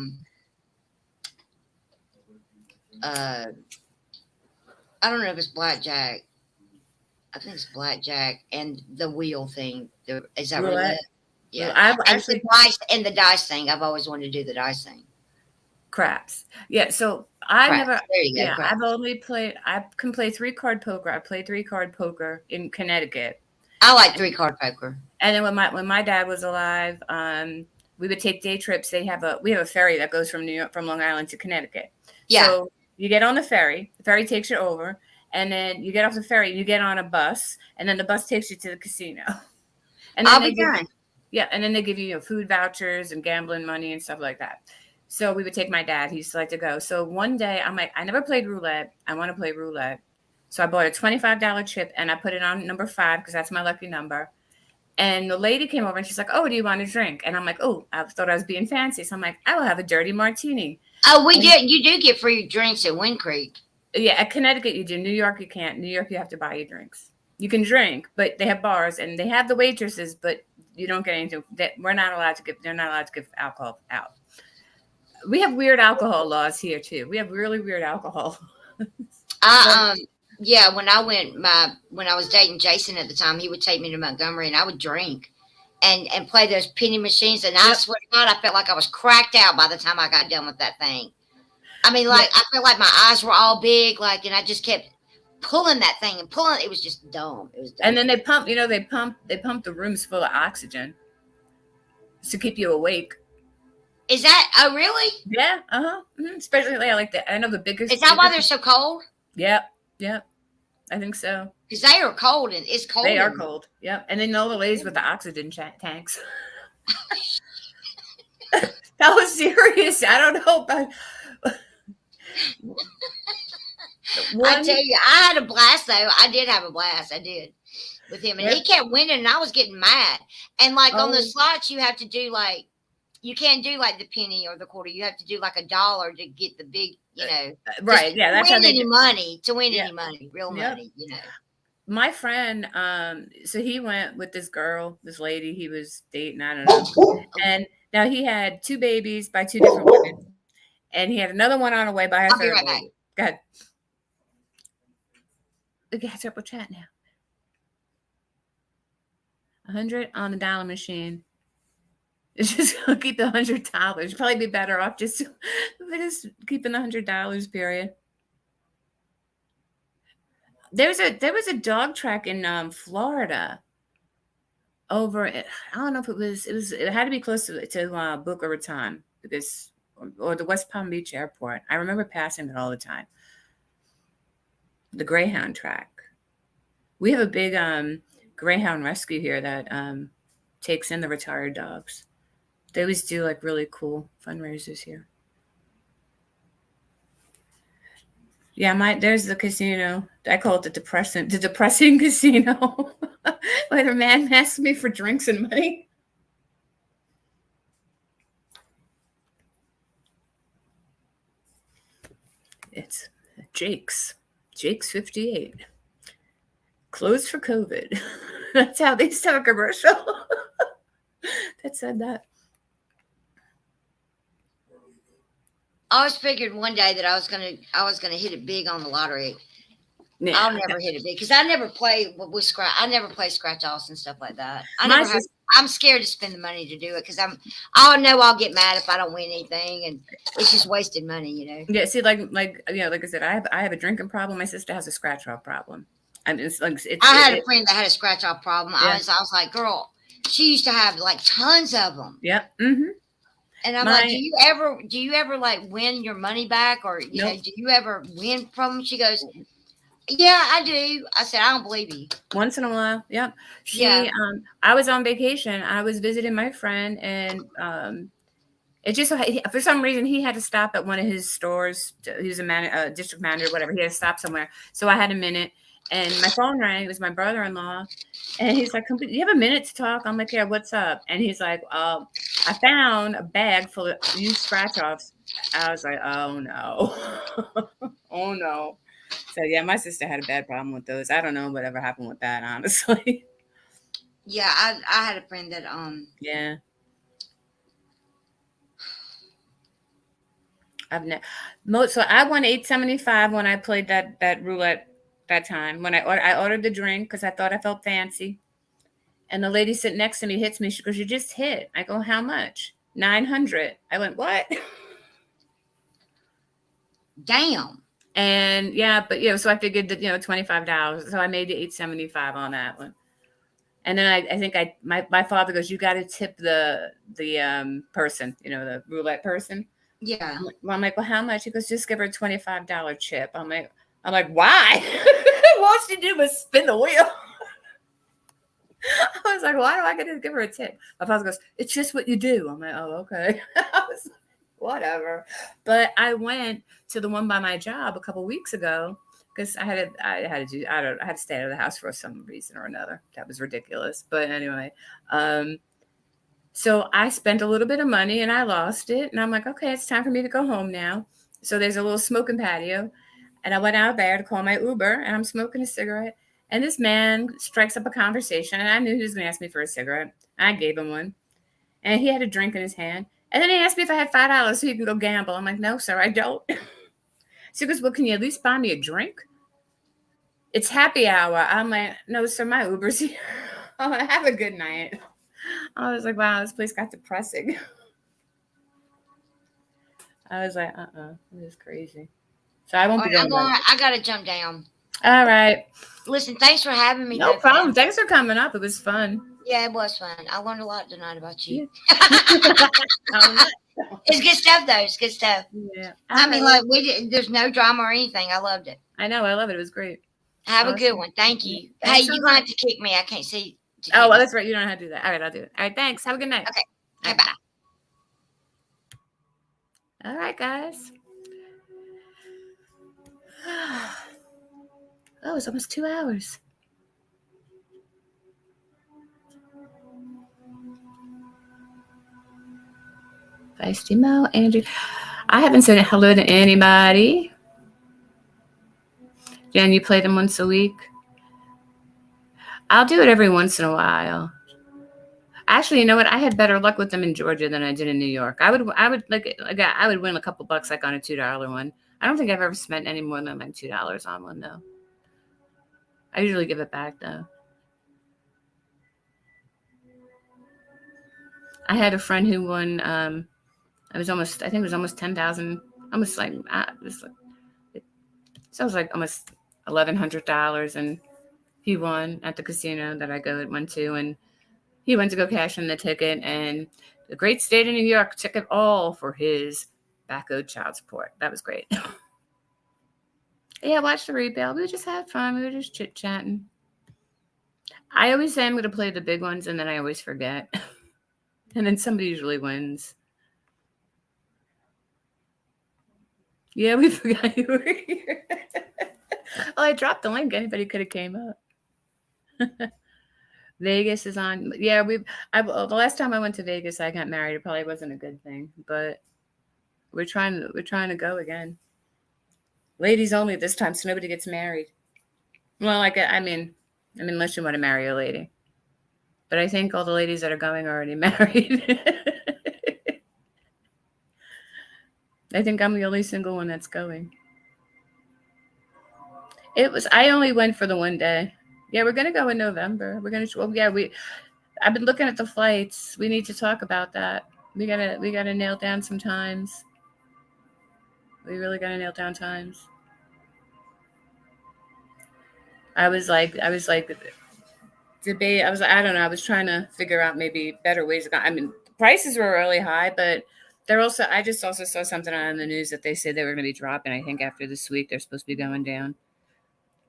don't know if it's blackjack. I think it's blackjack and the wheel thing. Is that roulette? Yeah. I've and actually the dice thing. I've always wanted to do the dice thing. Craps. Yeah. So I never. There you go. Yeah. Craps. I've only played. I can play 3-card poker. I played 3-card poker in Connecticut. I like 3-card poker. And then when my dad was alive, we would take day trips. We have a ferry that goes from Long Island to Connecticut. Yeah. So you get on the ferry. The ferry takes you over, and then you get off the ferry. You get on a bus, and then the bus takes you to the casino. And then I'll be done. Yeah, and then they give you food vouchers and gambling money and stuff like that. So we would take my dad. He used to like to go. So one day I'm like, I never played roulette. I want to play roulette. So I bought a $25 chip and I put it on number 5 because that's my lucky number. And the lady came over and she's like, "Oh, do you want a drink?" And I'm like, "Oh, I thought I was being fancy." So I'm like, "I will have a dirty martini." Oh, we And did. You do get free drinks at Wind Creek. yeah, at Connecticut you do. New York you can't. New York you have to buy your drinks. You can drink, but they have bars and they have the waitresses, but you don't get anything. That we're not allowed to give. They're not allowed to give alcohol out. We have weird alcohol laws here too. We have really weird alcohol. I yeah, when I was dating Jason at the time, he would take me to Montgomery and I would drink and play those penny machines, and I Yep. swear to God, I felt like I was cracked out by the time I got done with that thing. I mean, Yeah. like I felt like my eyes were all big, like, and I just kept pulling that thing and pulling. It was just dumb. It was dumb. And then they pump. They pump the rooms full of oxygen to keep you awake. Is that? Oh, really? Yeah. Especially like the. I know the biggest. Is that why they're so cold? Yep. Yep. I think so. Because they are cold and it's cold. They are cold. Yep. And then all the ladies with the oxygen tanks. That was serious. I don't know, but I tell you, I had a blast though. I did have a blast. I did with him, and Yeah. he kept winning, and I was getting mad. And like on the Oh. slots, you have to do like you can't do like the penny or the quarter. You have to do like $1 to get the big, right. Yeah, that's to how win they any do. money, to win Yeah. any money, real Yep. money, My friend, so he went with this girl, this lady he was dating, I don't know. And now he had 2 babies by 2 different women. And he had another one on the way by her I'll be third right back. lady. Go ahead. Look at triple chat now. 100 on the dollar machine. It's just gonna keep the $100. Probably be better off just keeping the $100 period. There was a dog track in Florida. Over, I don't know if it had to be close to Boca Raton because or the West Palm Beach Airport. I remember passing it all the time. The Greyhound track. We have a big Greyhound rescue here that takes in the retired dogs. They always do like really cool fundraisers here. Yeah, there's the casino. I call it the depressing casino. Where the man asks me for drinks and money. It's Jake's 58. Closed for COVID. That's how they start a commercial. That said that. I always figured one day that I was gonna hit it big on the lottery. Yeah. I'll never hit it big because I never play with scratch. I never play scratch offs and stuff like that. I'm scared to spend the money to do it because I know I'll get mad if I don't win anything, and it's just wasted money, Yeah, see, like I said, I have a drinking problem. My sister has a scratch off problem. I mean, I had a friend that had a scratch off problem. Yeah. I was like, girl, she used to have like tons of them. Yep. Mm-hmm. And I'm like, do you ever like win your money back, or you know, do you ever win from them? She goes, yeah, I do. I said, I don't believe you. Once in a while. Yep. I was on vacation. I was visiting my friend, and it just for some reason he had to stop at one of his stores. He was a district manager, whatever. He had to stop somewhere, so I had a minute, and my phone rang. It was my brother-in-law, and he's like, "Do you have a minute to talk?" I'm like, "Yeah, what's up?" And he's like, "I found a bag full of used scratch-offs." I was like, "Oh no, oh no." So yeah, my sister had a bad problem with those. I don't know whatever happened with that, honestly. Yeah, I had a friend that Yeah. So I won $8.75 when I played that roulette that time. When I ordered the drink because I thought I felt fancy, and the lady sitting next to me hits me. She goes, "You just hit." I go, "How much?" 900. I went, "What?" Damn. And so I figured that $25. So I made the $8.75 on that one. And then I think my father goes, "You got to tip the person, the roulette person." Yeah. I'm like, "Well, how much?" He goes, "Just give her a $25 chip." I'm like, "Why?" All she did was spin the wheel. I was like, "Why do I get to give her a tip?" My father goes, "It's just what you do." I'm like, "Oh, okay." I was like, whatever. But I went to the one by my job a couple weeks ago because I had to stay out of the house for some reason or another. That was ridiculous. But anyway, so I spent a little bit of money and I lost it. And I'm like, okay, it's time for me to go home now. So there's a little smoking patio. And I went out there to call my Uber and I'm smoking a cigarette. And this man strikes up a conversation. And I knew he was going to ask me for a cigarette. I gave him one. And he had a drink in his hand. And then he asked me if I had $5 so he can go gamble. I'm like, no, sir, I don't. So he goes, well, can you at least buy me a drink? It's happy hour. I'm like, no, sir, my Uber's here. Have a good night. I was like, wow, this place got depressing. I was like, this is crazy. So I won't be doing that. I got to jump down. All right. Listen, thanks for having me. No problem. Thanks for coming up. It was fun. Yeah, it was fun. I learned a lot tonight about you. Yeah. It's good stuff, though. It's good stuff. Yeah. I mean, like, there's no drama or anything. I loved it. I know. I love it. It was great. Have a good one. Thank you. Thanks hey, you're going to have to kick me. I can't see. Oh, well, that's right. You don't know how to do that. All right, I'll do it. All right, thanks. Have a good night. Okay. Okay, bye. All right, guys. Oh, it's almost 2 hours. Feisty Mo, Andrew. I haven't said hello to anybody. Jen, you play them once a week? I'll do it every once in a while. Actually, you know what? I had better luck with them in Georgia than I did in New York. I would win a couple bucks like on a $2 one. I don't think I've ever spent any more than like $2 on one though. I usually give it back though. I had a friend who won. I think it was almost 10,000. Almost like so it was like almost $1,100, and he won at the casino that I went to, and he went to go cash in the ticket, and the great state of New York took it all for his back owed child support. That was great. Yeah, watch the rebuild. We just had fun. We were just chit-chatting. I always say I'm going to play the big ones, and then I always forget. And then somebody usually wins. Yeah, we forgot you were here. Oh, I dropped the link. Anybody could have came up. Vegas is on. Yeah, the last time I went to Vegas, I got married. It probably wasn't a good thing, but we're trying to go again. Ladies only this time, so nobody gets married. Well, I mean, unless you want to marry a lady. But I think all the ladies that are going are already married. I think I'm the only single one that's going. I only went for the one day. Yeah, we're gonna go in November. I've been looking at the flights. We need to talk about that. We gotta nail down some times. We really gotta nail down times. I was like debate. I don't know. I was trying to figure out maybe better ways to go. I mean, prices were really high, but I just also saw something on the news that they said they were going to be dropping. I think after this week, they're supposed to be going down.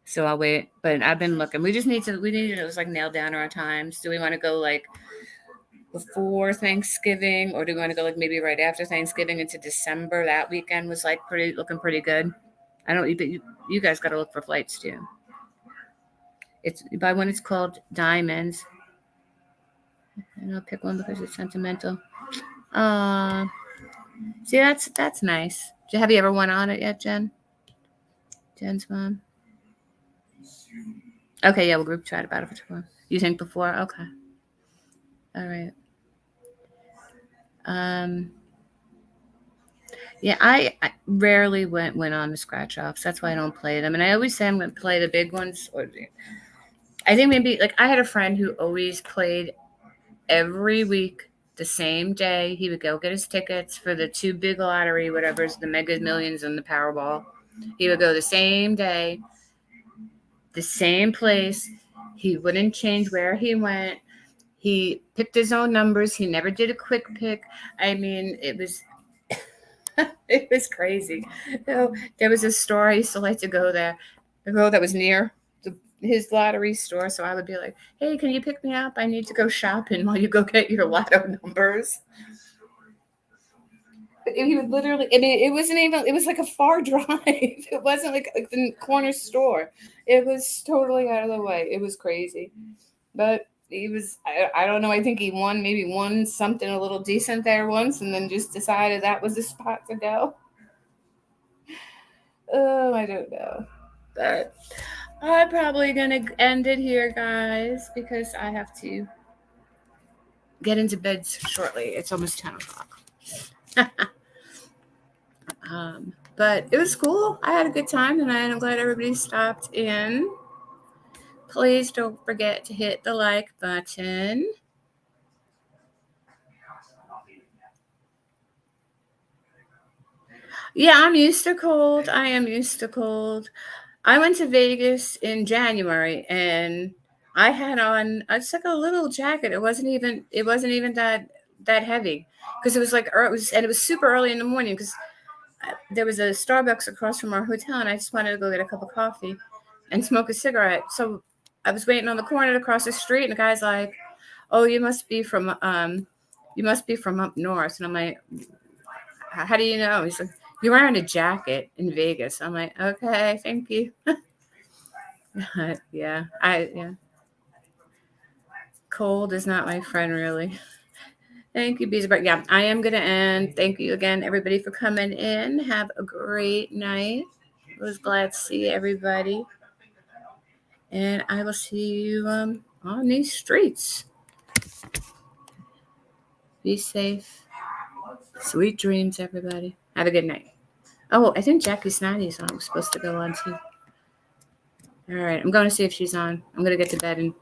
So I'll wait. But I've been looking. We need to nail down our times. Do we want to go like before Thanksgiving, or do we want to go like maybe right after Thanksgiving into December? That weekend was like looking pretty good. I don't. You guys got to look for flights too. It's by one. It's called Diamonds, and I'll pick one because it's sentimental. See, that's nice. Have you ever won on it yet, Jen? Jen's mom. Okay, yeah, we'll group chat about it for tomorrow. You think before? Okay. All right. Yeah, I rarely went on the scratch offs. That's why I don't play them. And I always say I'm going to play the big ones. I think maybe like I had a friend who always played every week the same day. He would go get his tickets for the 2 big lottery, whatever's the Mega Millions and the Powerball. He would go the same day, the same place. He wouldn't change where he went. He picked his own numbers. He never did a quick pick. I mean, it was it was crazy. So there was a store I used to like to go there. The girl that was near his lottery store. So I would be like, hey, can you pick me up? I need to go shopping while you go get your lotto numbers. He would literally, I mean, it wasn't even, it was like a far drive. It wasn't like the corner store. It was totally out of the way. It was crazy. But he was, I don't know, I think he maybe won something a little decent there once and then just decided that was the spot to go. Oh, I don't know. But I'm probably going to end it here, guys, because I have to get into bed shortly. It's almost 10 o'clock. But it was cool. I had a good time tonight. I'm glad everybody stopped in. Please don't forget to hit the like button. Yeah, I'm used to cold. I am used to cold. I went to Vegas in January and I had on, it's like a little jacket. It wasn't even that heavy because it was like, it was super early in the morning because there was a Starbucks across from our hotel and I just wanted to go get a cup of coffee and smoke a cigarette. So I was waiting on the corner across the street and the guy's like, "Oh, you must be from up north." And I'm like, "How do you know?" He's like, "You're wearing a jacket in Vegas." I'm like, "Okay, thank you." Yeah. Cold is not my friend, really. Thank you, Beesbert. Yeah, I am going to end. Thank you again, everybody, for coming in. Have a great night. I was glad to see everybody. And I will see you on these streets. Be safe. Sweet dreams, everybody. Have a good night. Oh, I think Jackie Snoddy's on. Was supposed to go on, too. All right, I'm going to see if she's on. I'm going to get to bed and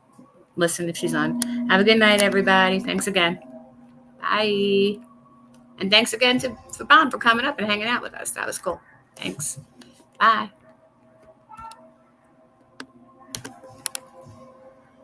listen if she's on. Have a good night, everybody. Thanks again. Bye. And thanks again to Bon for coming up and hanging out with us. That was cool. Thanks. Bye.